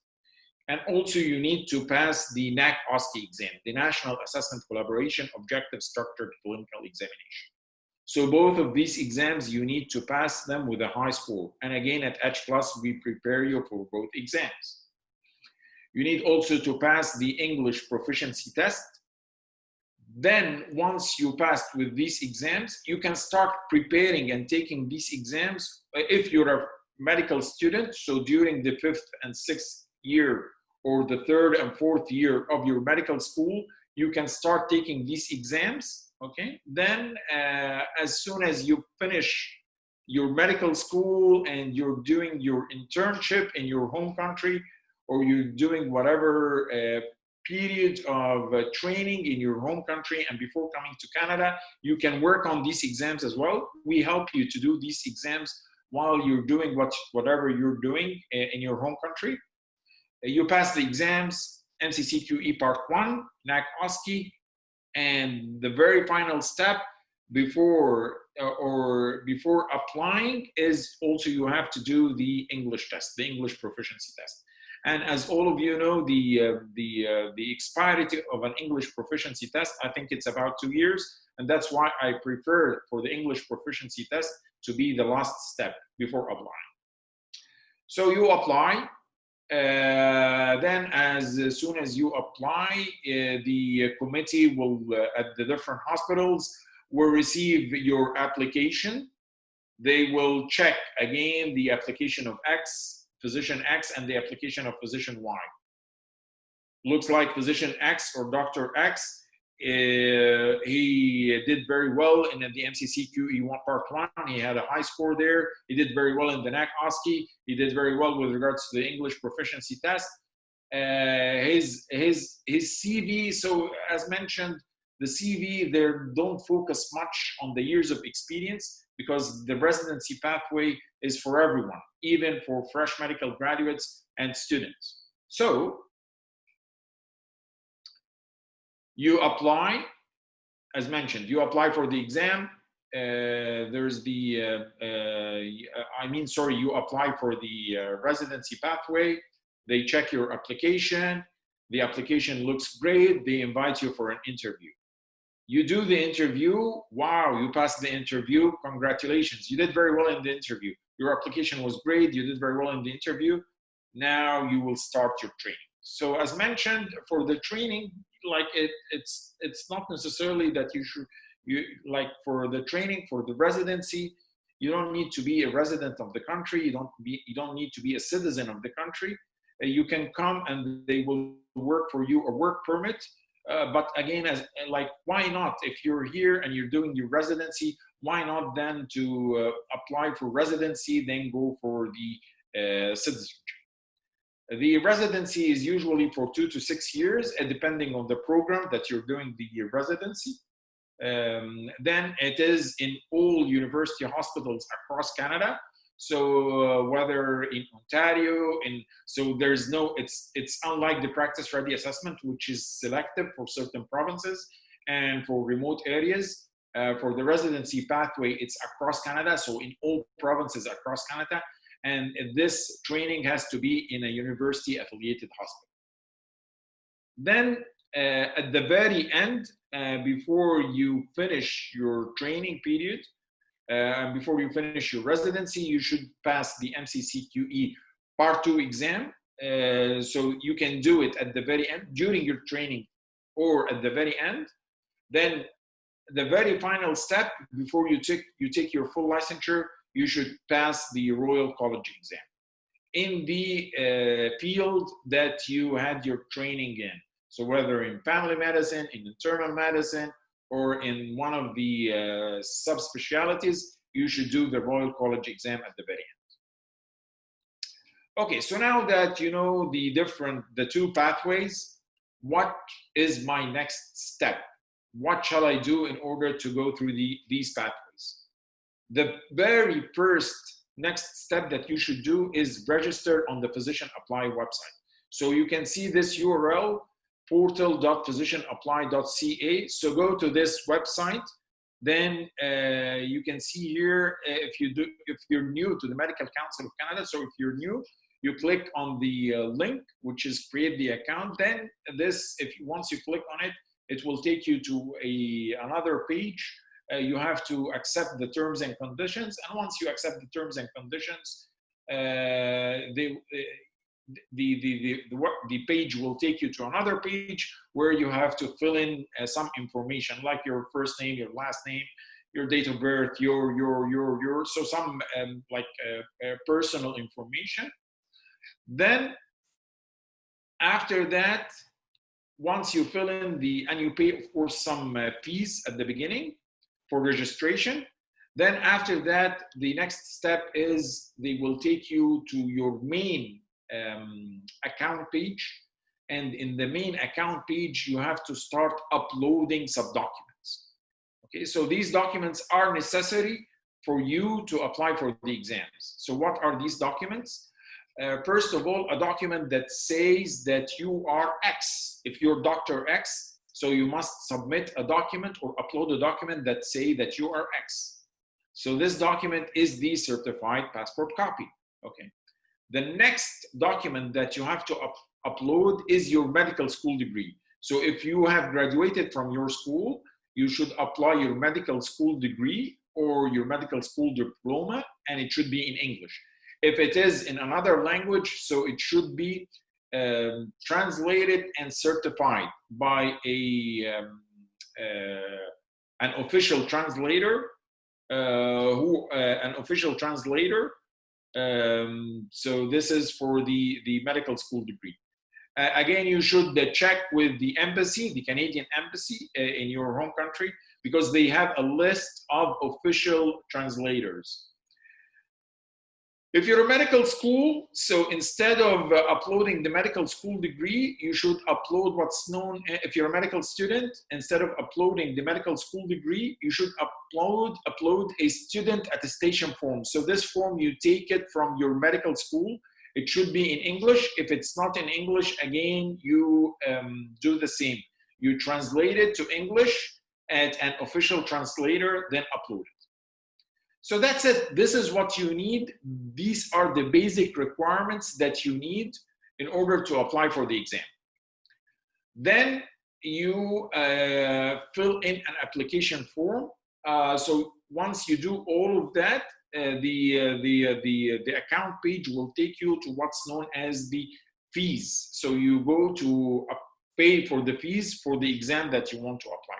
And also you need to pass the NAC OSCE exam, the National Assessment Collaboration Objective Structured Clinical Examination. So both of these exams, you need to pass them with a high score. And again, at H+, we prepare you for both exams. You need also to pass the English proficiency test. Then once you passed with these exams, you can start preparing and taking these exams if you're a medical student. So during the 5th and 6th year or the 3rd and 4th year of your medical school, you can start taking these exams, okay? Then as soon as you finish your medical school and you're doing your internship in your home country, or you're doing whatever period of training in your home country and before coming to Canada, you can work on these exams as well. We help you to do these exams while you're doing whatever you're doing in your home country. You pass the exams, MCCQE Part 1, NAC OSCE, and the very final step before applying is also you have to do the English test, the English proficiency test. And as all of you know, the expiry of an English proficiency test, I think it's about 2 years. And that's why I prefer for the English proficiency test to be the last step before applying. So you apply. Then as soon as you apply, the committee will, at the different hospitals, will receive your application. They will check again the application of physician X and the application of physician Y. Looks like physician X or Dr. X, he did very well in the MCCQE Part 1. He had a high score there. He did very well in the NAC OSCE. He did very well with regards to the English proficiency test. His CV, so as mentioned, the CV there don't focus much on the years of experience, because the residency pathway is for everyone, even for fresh medical graduates and students. So you apply, as mentioned, you apply for the exam. There's the, you apply for the residency pathway. They check your application. The application looks great. They invite you for an interview. You do the interview. Wow, you passed the interview. Congratulations. You did very well in the interview. Your application was great. You did very well in the interview. Now you will start your training. So as mentioned, for the training, like it's not necessarily that like for the training, for the residency, you don't need to be a resident of the country. You don't need to be a citizen of the country. You can come and they will work for you a work permit. But again, why not? If you're here and you're doing your residency, why not then to apply for residency, then go for the citizenship? The residency is usually for 2 to 6 years, depending on the program that you're doing the residency. Then it is in all university hospitals across Canada. So whether in Ontario, so there's no, it's unlike the practice ready assessment, which is selective for certain provinces and for remote areas. For the residency pathway, it's across Canada, so in all provinces across Canada. And this training has to be in a university affiliated hospital. Then at the very end, before you finish your training period, and before you finish your residency, you should pass the MCCQE Part 2 exam. So you can do it at the very end, during your training or at the very end. Then the very final step, before you take your full licensure, you should pass the Royal College exam in the field that you had your training in. So whether in family medicine, in internal medicine, or in one of the subspecialties, you should do the Royal College exam at the very end. Okay, so now that you know the two pathways, what is my next step? What shall I do in order to go through these pathways? The very first next step that you should do is register on the Physician Apply website. So you can see this URL, portal.physicianapply.ca. So go to this website. Then you can see here, if you're new to the Medical Council of Canada, so if you're new, you click on the link, which is create the account. Then this, once you click on it, it will take you to another page. You have to accept the terms and conditions. And once you accept the terms and conditions, the page will take you to another page where you have to fill in some information like your first name, your last name, your date of birth, so some personal information. Then after that, once you fill in and you pay, of course, some fees at the beginning for registration. Then after that, the next step is they will take you to your main account page. And in the main account page, you have to start uploading sub-documents. Okay, so these documents are necessary for you to apply for the exams. So what are these documents? First of all, a document that says that you are X. If you're Dr. X, so you must submit a document or upload a document that say that you are X. So this document is the certified passport copy. Okay. The next document that you have to upload is your medical school degree. So if you have graduated from your school, you should apply your medical school degree or your medical school diploma, and it should be in English. If it is in another language, so it should be translated and certified by an official translator. So this is for the medical school degree. Again, you should check with the embassy, the Canadian embassy in your home country, because they have a list of official translators. If you're a medical school, so instead of uploading the medical school degree, you should upload what's known, if you're a medical student, instead of uploading the medical school degree, you should upload a student attestation form. So this form, you take it from your medical school. It should be in English. If it's not in English, again, you do the same. You translate it to English at an official translator, then upload it. So that's it. This is what you need. These are the basic requirements that you need in order to apply for the exam. Then you fill in an application form. So once you do all of that, the account page will take you to what's known as the fees. So you go to pay for the fees for the exam that you want to apply.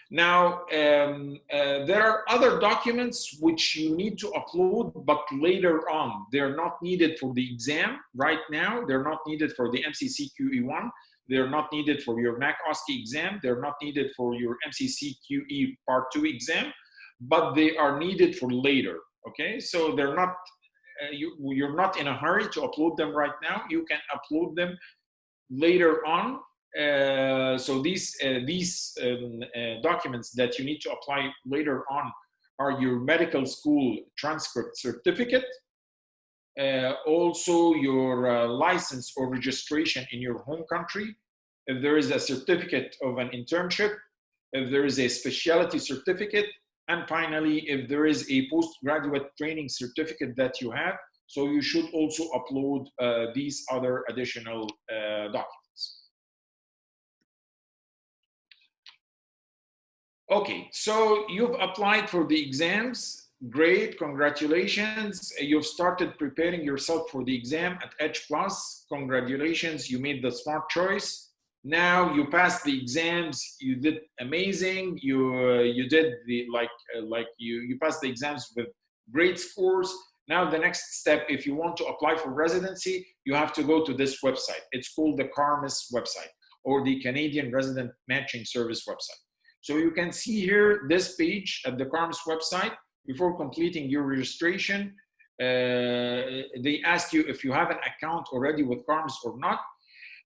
Now, there are other documents which you need to upload, but later on. They're not needed for the exam right now. They're not needed for the MCC QE1. They're not needed for your MAC OSCE exam. They're not needed for your MCC QE Part 2 exam, but they are needed for later, okay? So they're not, you're not in a hurry to upload them right now. You can upload them later on. So these documents that you need to apply later on are your medical school transcript certificate, also your license or registration in your home country, if there is a certificate of an internship, if there is a specialty certificate, and finally, if there is a postgraduate training certificate that you have. So you should also upload these other additional documents. Okay, so you've applied for the exams. Great, congratulations. You've started preparing yourself for the exam at H+. Congratulations, you made the smart choice. Now you passed the exams. You did amazing. You did you passed the exams with great scores. Now the next step, if you want to apply for residency, you have to go to this website. It's called the CARMIS website, or the Canadian Resident Matching Service website. So you can see here this page at the CARMS website. Before completing your registration, they ask you if you have an account already with CARMS or not.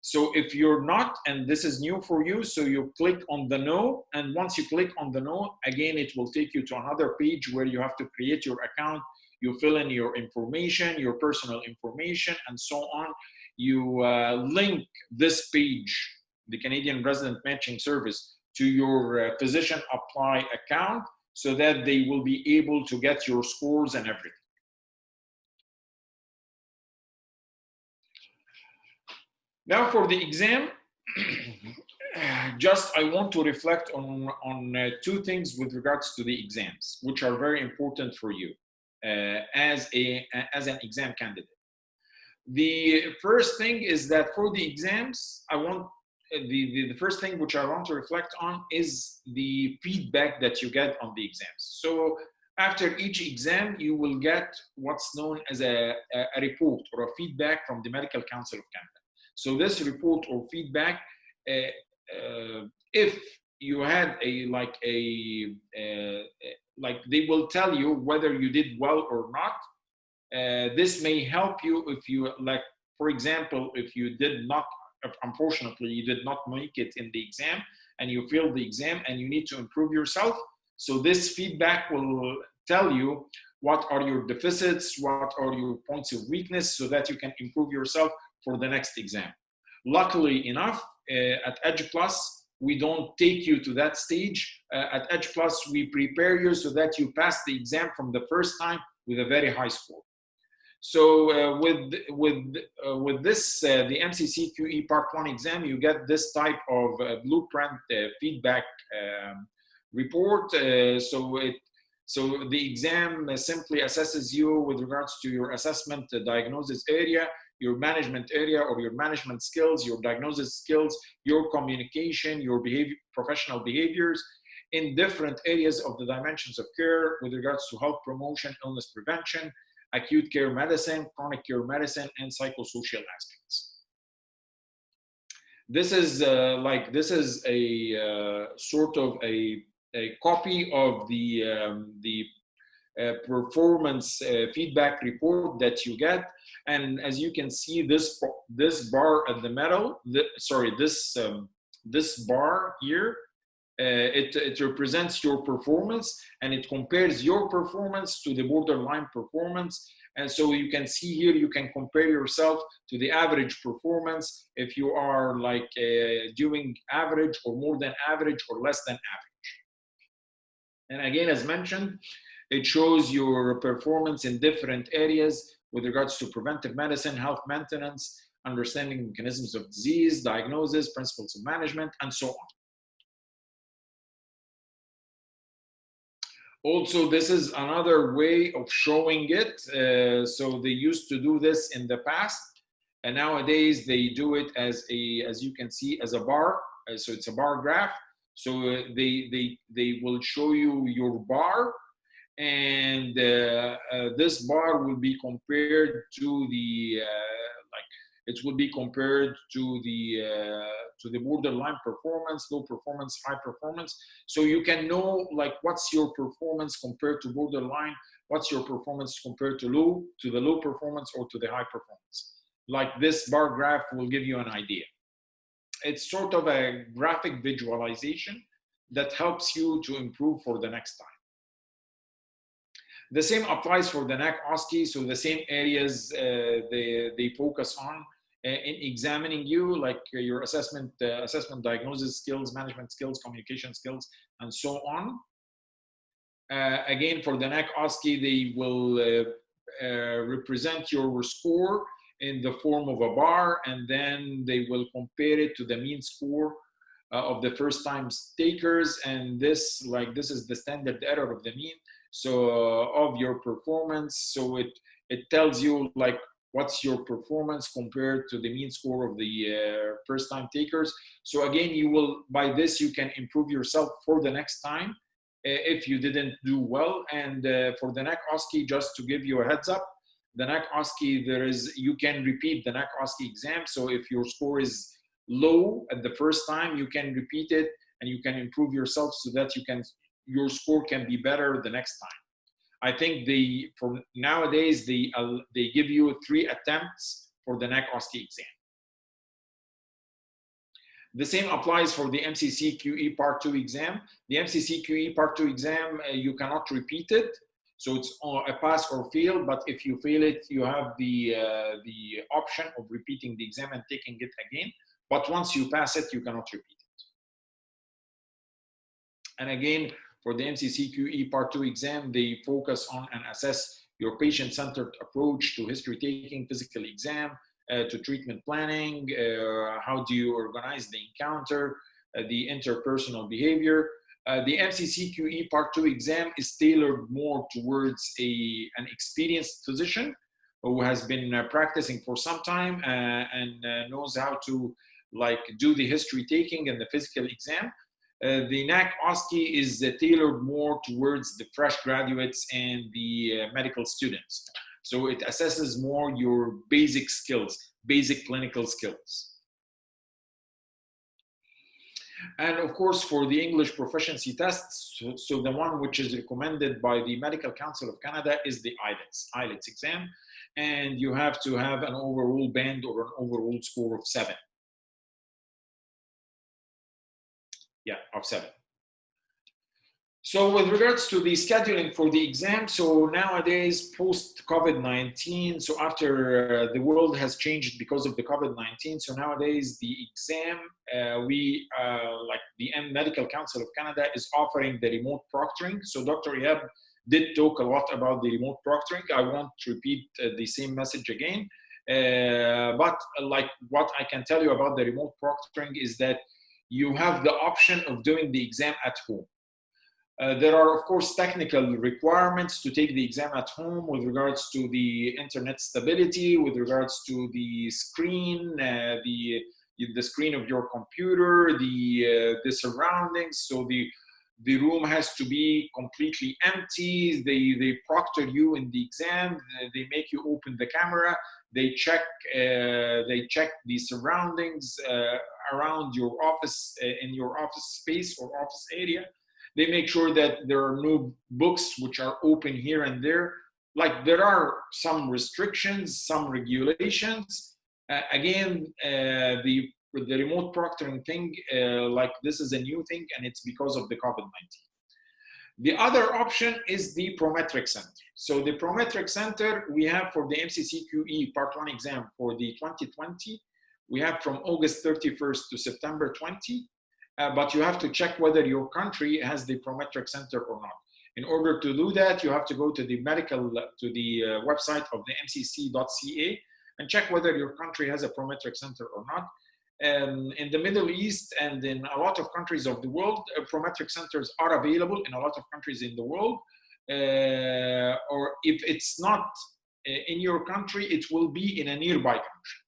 So if you're not, and this is new for you, so you click on the no, and once you click on the no, again, it will take you to another page where you have to create your account. You fill in your information, your personal information, and so on. You link this page, the Canadian Resident Matching Service, to your physician apply account so that they will be able to get your scores and everything. Now for the exam, just I want to reflect on two things with regards to the exams, which are very important for you as an exam candidate. The first thing is that for the exams, I want the first thing which I want to reflect on is the feedback that you get on the exams. So after each exam, you will get what's known as a report or a feedback from the Medical Council of Canada. So this report or feedback, if you had like they will tell you whether you did well or not. This may help you if you, like, for example, if you did not, unfortunately, you did not make it in the exam and you failed the exam and you need to improve yourself. So this feedback will tell you what are your deficits, what are your points of weakness, so that you can improve yourself for the next exam. Luckily enough, at Edge Plus, we don't take you to that stage. At Edge Plus, we prepare you so that you pass the exam from the first time with a very high score. So with this, the MCC-QE Part 1 exam, you get this type of blueprint feedback report. So the exam simply assesses you with regards to your assessment diagnosis area, your management area or your management skills, your diagnosis skills, your communication, your behavior, professional behaviors in different areas of the dimensions of care with regards to health promotion, illness prevention, acute care medicine, chronic care medicine, and psychosocial aspects. This is this is a sort of a copy of the performance feedback report that you get, and as you can see, this bar at the middle, this bar here, it represents your performance, and it compares your performance to the borderline performance. And so you can see here, you can compare yourself to the average performance if you are like doing average or more than average or less than average. And again, as mentioned, it shows your performance in different areas with regards to preventive medicine, health maintenance, understanding mechanisms of disease, diagnosis, principles of management, and so on. Also, this is another way of showing it. So they used to do this in the past, and nowadays they do it as you can see, as a bar. So it's a bar graph. So they will show you your bar, and this bar will be compared to the it will be compared to the borderline performance, low performance, high performance. So you can know like what's your performance compared to borderline, what's your performance compared to the low performance or to the high performance. Like this bar graph will give you an idea. It's sort of a graphic visualization that helps you to improve for the next time. The same applies for the NAC OSCE, so the same areas they focus on in examining you, like your assessment, diagnosis skills, management skills, communication skills, and so on. Again, for the NAC OSCE, they will represent your score in the form of a bar, and then they will compare it to the mean score of the first time takers, and this is the standard error of the mean. So of your performance, so it tells you like what's your performance compared to the mean score of the first time takers. So again, you will, by this you can improve yourself for the next time if you didn't do well. And for the NAC OSCE, just to give you a heads up, the NAC OSCE, you can repeat the NAC OSCE exam. So if your score is low at the first time, you can repeat it and you can improve yourself so that your score can be better the next time. I think for nowadays, they give you 3 attempts for the NAC OSCE exam. The same applies for the MCC QE Part 2 exam. The MCC QE Part 2 exam, you cannot repeat it. So it's a pass or fail, but if you fail it, you have the option of repeating the exam and taking it again. But once you pass it, you cannot repeat it. And again, for the MCC QE Part 2 exam, they focus on and assess your patient-centered approach to history-taking, physical exam, to treatment planning, how do you organize the encounter, the interpersonal behavior. The MCC QE Part 2 exam is tailored more towards an experienced physician who has been practicing for some time and knows how to do the history taking and the physical exam. The NAC OSCE is tailored more towards the fresh graduates and the medical students. So it assesses more your basic skills, basic clinical skills. And of course, for the English proficiency tests, so the one which is recommended by the Medical Council of Canada is the IELTS exam. And you have to have an overall band or an overall score of 7. Yeah, of 7. So with regards to the scheduling for the exam, so nowadays post-COVID-19, so after the world has changed because of the COVID-19, so nowadays the exam, like the Medical Council of Canada is offering the remote proctoring. So Dr. Ihab did talk a lot about the remote proctoring. I won't repeat the same message again, but like what I can tell you about the remote proctoring is that you have the option of doing the exam at home. There are, of course, technical requirements to take the exam at home with regards to the internet stability, with regards to the screen, the screen of your computer, the surroundings. So the room has to be completely empty. They proctor you in the exam. They make you open the camera. They check the surroundings around your office, in your office space or office area. They make sure that there are no books which are open here and there. Like there are some restrictions, some regulations. Again, the remote proctoring thing, like this is a new thing and it's because of the COVID-19. The other option is the Prometric Center. So the Prometric Center we have for the MCC QE Part 1 exam for the 2020, we have from August 31st to September 20. But you have to check whether your country has the Prometric Center or not. In order to do that, you have to go to the website of the mcc.ca and check whether your country has a Prometric Center or not. In the Middle East and in a lot of countries of the world, Prometric Centers are available in a lot of countries in the world. Or if it's not in your country, it will be in a nearby country.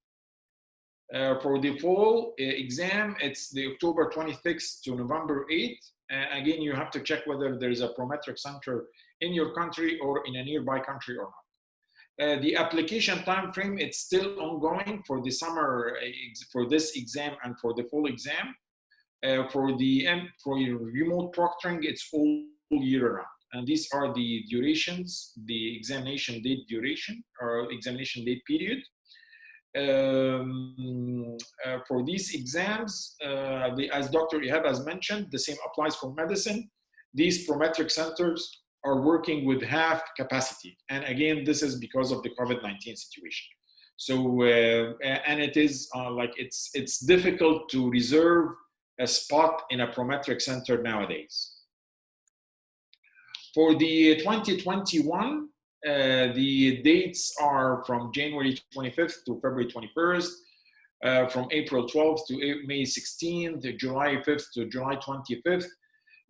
For the fall exam, it's the October 26th to November 8th. Again, you have to check whether there's a Prometric Center in your country or in a nearby country or not. The application time frame, it's still ongoing for the summer, for this exam and for the fall exam. For your remote proctoring, it's all year round. And these are the durations, the examination date duration or examination date period. For these exams, as Dr. Ihab has mentioned, the same applies for medicine. These Prometric Centers are working with half capacity. And again, this is because of the COVID-19 situation. So, and it is like it's difficult to reserve a spot in a Prometric Center nowadays. For the 2021, the dates are from January 25th to February 21st, from April 12th to May 16th, July 5th to July 25th.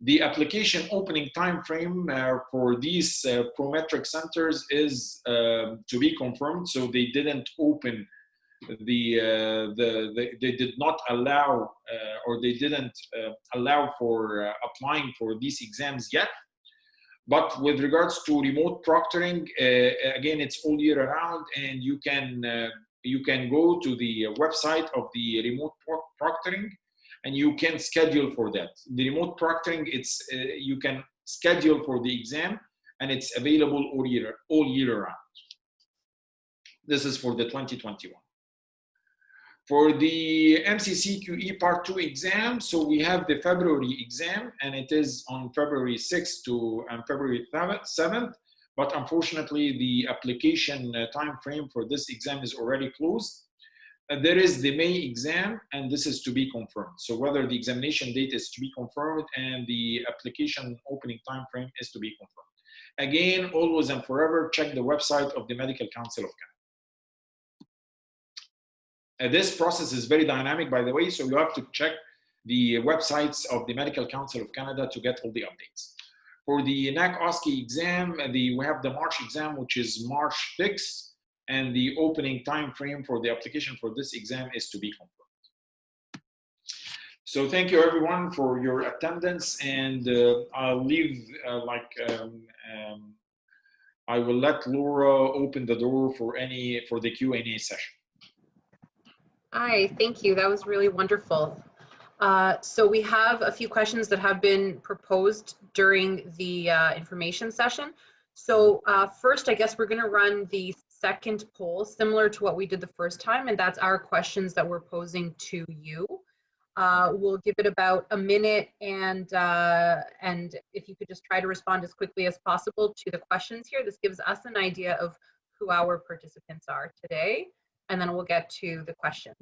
The application opening time frame for these Prometric Centers is to be confirmed. So they didn't open they did not allow or they didn't allow for applying for these exams yet. But with regards to remote proctoring, again, it's all year round, and you can go to the website of the remote proctoring, and you can schedule for that. The remote proctoring, it's you can schedule for the exam, and it's available all year round. This is for the 2021. For the MCC QE Part 2 exam, so we have the February exam, and it is on February 6th to February 7th. But unfortunately, the application time frame for this exam is already closed. There is the May exam, and this is to be confirmed. So whether the examination date is to be confirmed and the application opening time frame is to be confirmed. Again, always and forever, check the website of the Medical Council of Canada. This process is very dynamic, by the way, so you have to check the websites of the Medical Council of Canada to get all the updates. For the NAC OSCE exam, we have the March exam, which is March 6th, and the opening time frame for the application for this exam is to be confirmed. So thank you everyone for your attendance, and I'll leave I will let Laura open the door for the Q&A session. Hi, thank you. That was really wonderful. So we have a few questions that have been proposed during the information session. So first, I guess we're going to run the second poll, similar to what we did the first time, and that's our questions that we're posing to you. We'll give it about a minute, and if you could just try to respond as quickly as possible to the questions here. This gives us an idea of who our participants are today, and then we'll get to the questions.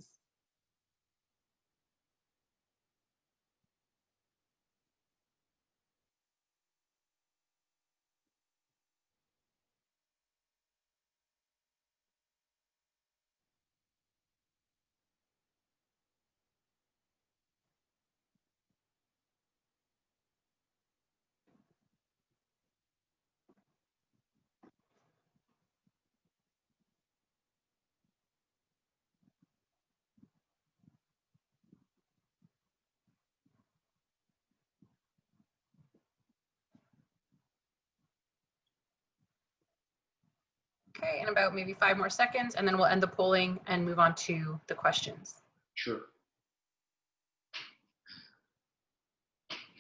Okay, in about maybe 5 more seconds, and then we'll end the polling and move on to the questions. Sure.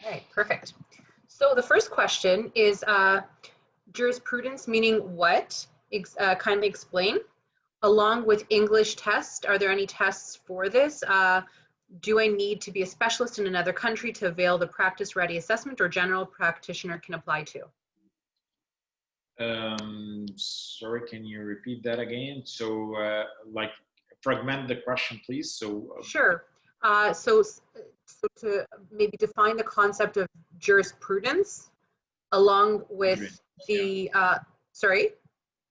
Okay, perfect. So the first question is jurisprudence meaning what? Kindly explain. Along with English test, are there any tests for this? Do I need to be a specialist in another country to avail the practice ready assessment, or general practitioner can apply to? Sorry, can you repeat that again? So like fragment the question, please. So sure. So to maybe define the concept of jurisprudence along with the, sorry?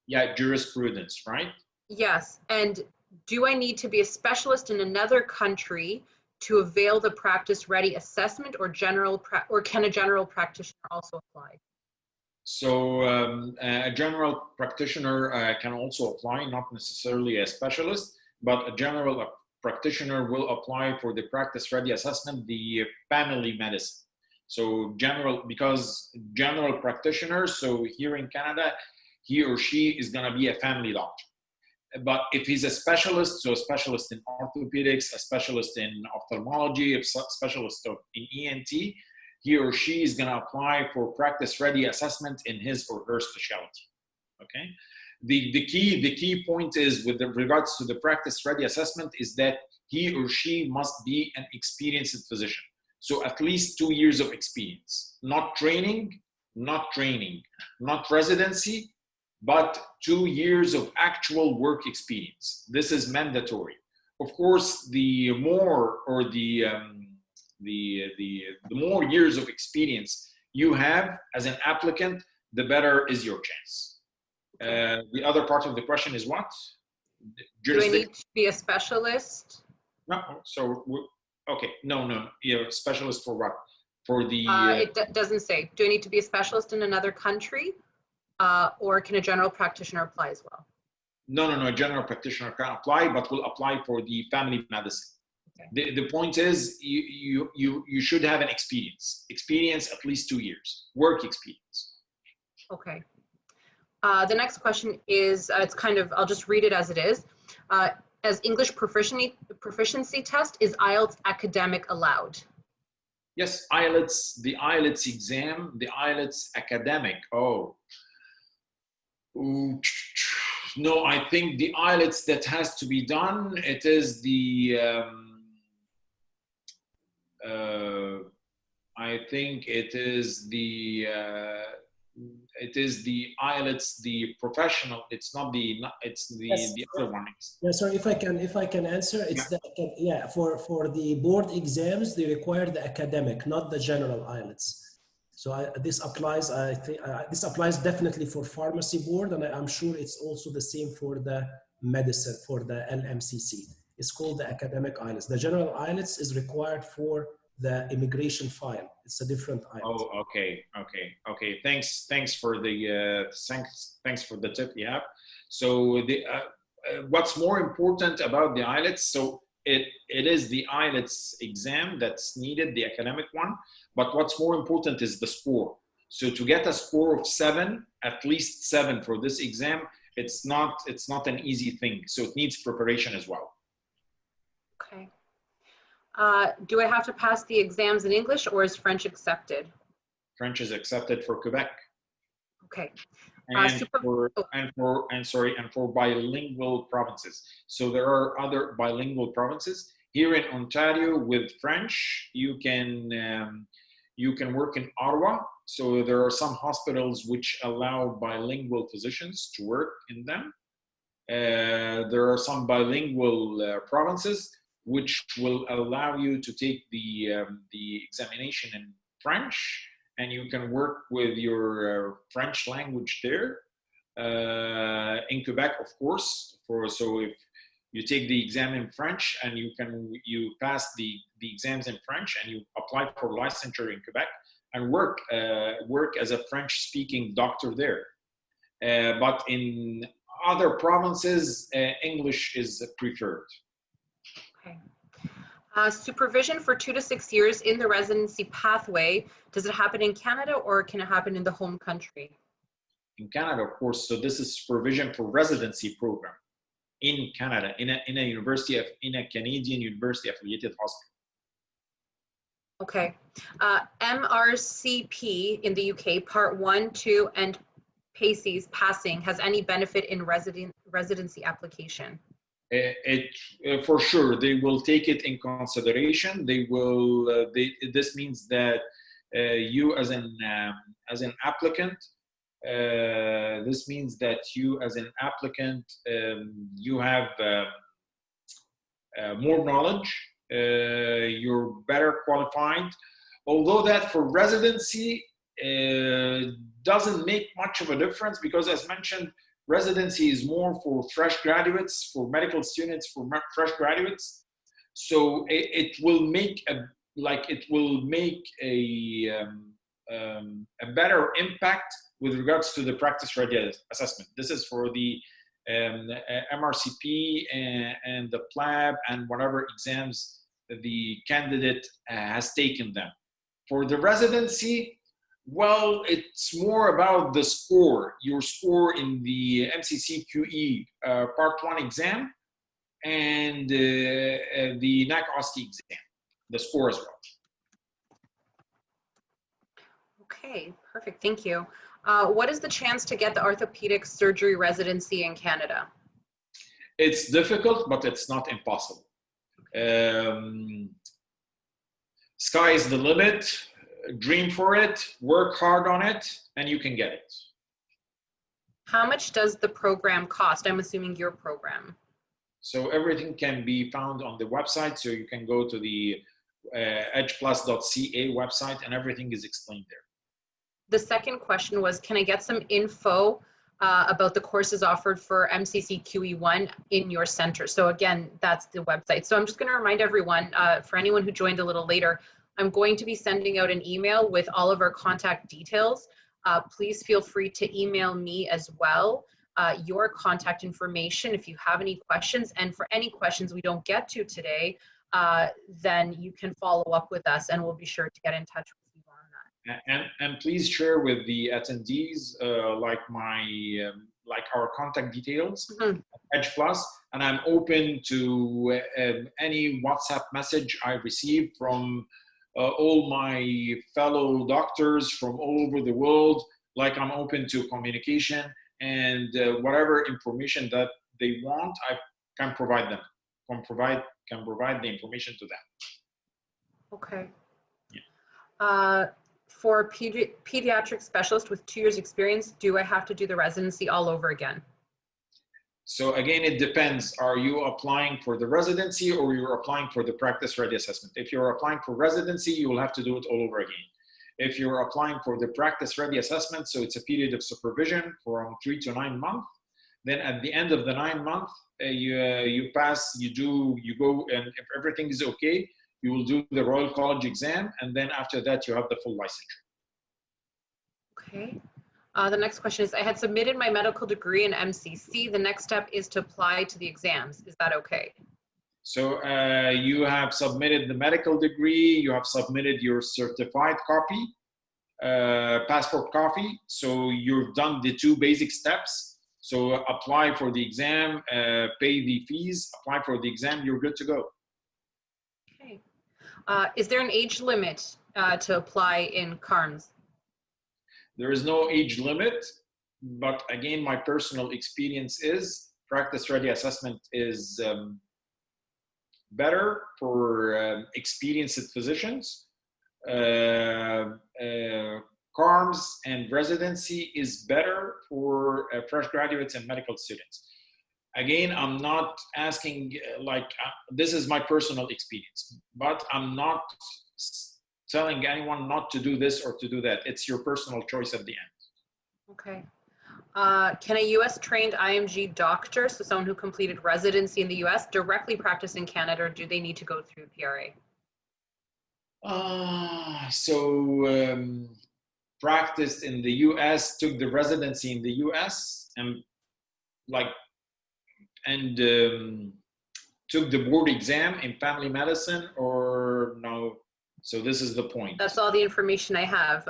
Yeah, jurisprudence, right? Yes, and do I need to be a specialist in another country to avail the practice ready assessment, or can a general practitioner also apply? So a general practitioner can also apply, not necessarily a specialist, but a general practitioner will apply for the practice ready assessment, the family medicine. So because general practitioner, so here in Canada, he or she is going to be a family doctor. But if he's a specialist, so a specialist in orthopedics, a specialist in ophthalmology, a specialist in ENT, he or she is going to apply for practice ready assessment in his or her specialty. Okay. The key point is with regards to the practice ready assessment is that he or she must be an experienced physician. So at least 2 years of experience, not training, not residency, but 2 years of actual work experience. This is mandatory. Of course, the more or the more years of experience you have as an applicant, the better is your chance. The other part of the question is what? Do I need to be a specialist? No, so, okay, no, you're a specialist for what? For the... it doesn't say. Do I need to be a specialist in another country? Or can a general practitioner apply as well? No, a general practitioner can apply, but will apply for the family medicine. Okay. The point is you should have an experience at least 2 years, work experience. Okay. The next question is, it's kind of, I'll just read it as it is. as English proficiency test, is IELTS academic allowed? Yes, IELTS, the IELTS exam, the IELTS academic. Oh. No, I think the IELTS that has to be done, it is the, I think it is the IELTS, the professional. It's not the, it's the, yes, the other one. Yeah, sorry, if I can answer, it's the, yeah, for the board exams, they require the academic, not the general IELTS. So this applies, I think, this applies definitely for pharmacy board, and I'm sure it's also the same for the medicine, for the LMCC. It's called the academic IELTS. The general IELTS is required for the immigration file. It's a different IELTS. Oh, okay. Thanks for the thanks for the tip. Yeah. So the what's more important about the IELTS? So it is the IELTS exam that's needed, the academic one. But what's more important is the score. So to get a score of 7, at least 7 for this exam, it's not an easy thing. So it needs preparation as well. Okay. Do I have to pass the exams in English, or is French accepted? French is accepted for Quebec. Okay. And for bilingual provinces. So there are other bilingual provinces. Here in Ontario with French, you can work in Ottawa. So there are some hospitals which allow bilingual physicians to work in them. There are some bilingual provinces which will allow you to take the examination in French, and you can work with your French language there. In Quebec, of course, so if you take the exam in French and you pass the exams in French and you apply for licensure in Quebec and work as a French-speaking doctor there. But in other provinces, English is preferred. Okay. Supervision for 2 to 6 years in the residency pathway, does it happen in Canada or can it happen in the home country? In Canada, of course. So this is supervision for residency program in Canada, in a Canadian university affiliated hospital. Okay. MRCP in the UK, Part 1, 2, and PACES passing has any benefit in residency application? For sure, they will take it in consideration. They will. This means that you, as an applicant, this means that you, as an applicant, you have more knowledge. You're better qualified. Although that for residency doesn't make much of a difference, because, as mentioned, residency is more for fresh graduates, for medical students, for fresh graduates. So it will make a better impact with regards to the practice readiness assessment. This is for the MRCP and the PLAB and whatever exams the candidate has taken them. For the residency, well, it's more about the score, your score in the MCC QE Part 1 exam and the NAC OSCE exam, the score as well. Okay, perfect, thank you. What is the chance to get the orthopedic surgery residency in Canada? It's difficult, but it's not impossible. Sky is the limit. Dream for it, work hard on it, and you can get it. How much does the program cost? I'm assuming your program. So everything can be found on the website. So you can go to the edgeplus.ca website and everything is explained there. The second question was, can I get some info about the courses offered for MCC QE1 in your center? So again, that's the website. So I'm just going to remind everyone, for anyone who joined a little later, I'm going to be sending out an email with all of our contact details. Please feel free to email me as well, your contact information if you have any questions. And for any questions we don't get to today, then you can follow up with us and we'll be sure to get in touch with you on that. And please share with the attendees, like my like our contact details, Mm-hmm. Edge Plus, and I'm open to any WhatsApp message I receive from all my fellow doctors from all over the world. Like, I'm open to communication, and whatever information that they want, I can provide them. Can provide the information to them. Okay. Yeah. For pediatric specialist with 2 years experience, do I have to do the residency all over again? So again, it depends. Are you applying for the residency or you're applying for the practice ready assessment? If you're applying for residency, you will have to do it all over again. If you're applying for the practice ready assessment, so it's a period of supervision from 3 to 9 months, then at the end of the 9 months, you pass, you go, and if everything is okay, you will do the Royal College exam, and then after that, you have the full licensure. Okay. The next question is, I had submitted my medical degree in MCC. The next step is to apply to the exams. Is that okay? So you have submitted the medical degree, you have submitted your certified copy, passport copy. So you've done the 2 basic steps. So apply for the exam, pay the fees, apply for the exam, you're good to go. Okay. Is there an age limit to apply in CARMS? There is no age limit, but again, my personal experience is practice ready assessment is better for experienced physicians. CARMS and residency is better for fresh graduates and medical students. Again, I'm not asking, this is my personal experience, but I'm not telling anyone not to do this or to do that. It's your personal choice at the end. Okay. Can a US trained IMG doctor, so someone who completed residency in the US, directly practice in Canada, or do they need to go through PRA? Practiced in the US, took the residency in the US, and took the board exam in family medicine, or no? So this is the point. That's all the information I have.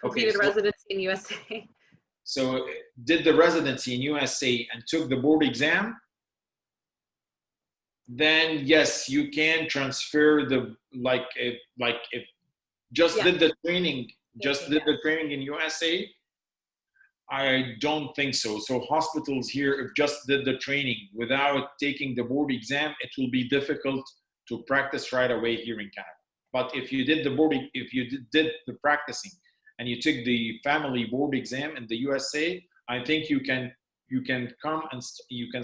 Completed residency in USA. So did the residency in USA and took the board exam, then yes, you can transfer the, if just did the training, did the training in USA, I don't think so. So hospitals here, if just did the training without taking the board exam, it will be difficult to practice right away here in Canada. But if you did the board, if you did the practicing and you took the family board exam in the USA, I think you can come and you can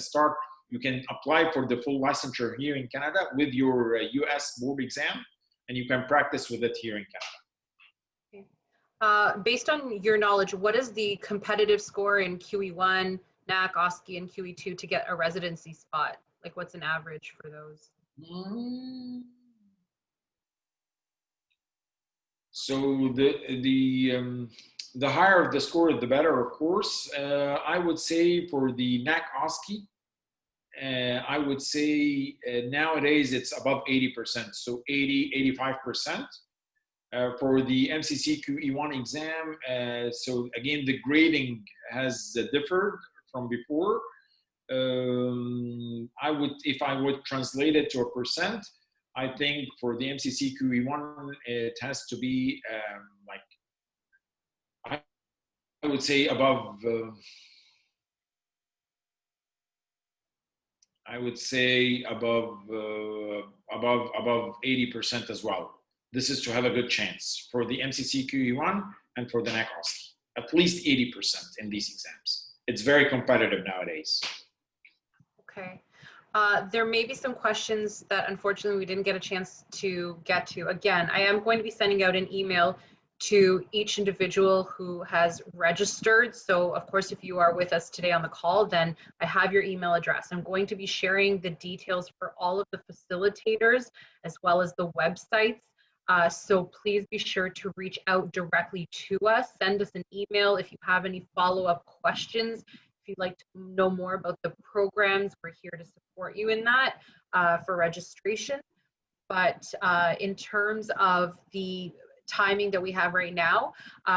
apply for the full licensure here in Canada with your US board exam, and you can practice with it here in Canada. Based on your knowledge, what is the competitive score in QE1, NAC, OSCE, and QE2 to get a residency spot? Like, what's an average for those? So the higher the score, the better, of course. I would say for the NAC OSCE, I would say nowadays it's above 80%, so 80-85%. For the MCC QE1 exam, so again, the grading has differed from before. If I would translate it to a percent, I think for the MCC QE1, it has to be I would say above, above 80% as well. This is to have a good chance for the MCC QE1 and for the NAC OSCE, at least 80% in these exams. It's very competitive nowadays. Okay. There may be some questions that unfortunately we didn't get a chance to get to. Again, I am going to be sending out an email to each individual who has registered. So of course, if you are with us today on the call, then I have your email address. I'm going to be sharing the details for all of the facilitators as well as the websites. So please be sure to reach out directly to us. Send us an email if you have any follow-up questions. If you'd like to know more about the programs, we're here to support you in that for registration. But in terms of the timing that we have right now,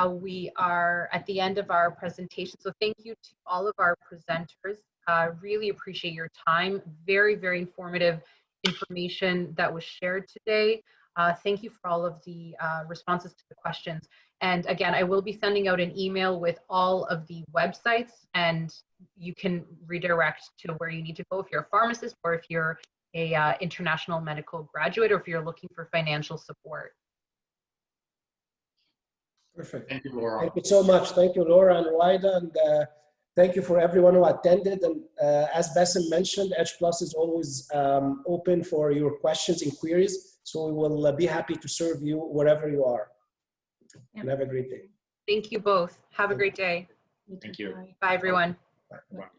we are at the end of our presentation. So thank you to all of our presenters. Really appreciate your time. Very, very informative information that was shared today. Thank you for all of the responses to the questions. And again, I will be sending out an email with all of the websites, and you can redirect to where you need to go if you're a pharmacist, or if you're a international medical graduate, or if you're looking for financial support. Perfect. Thank you, Laura. Thank you so much. Thank you, Laura and Waida, and thank you for everyone who attended. And as Bassem mentioned, Edge Plus is always open for your questions and queries. So we will be happy to serve you wherever you are. Yeah. And have a great day. Thank you both. Have a great day. Thank you. Bye, everyone. Bye. Bye.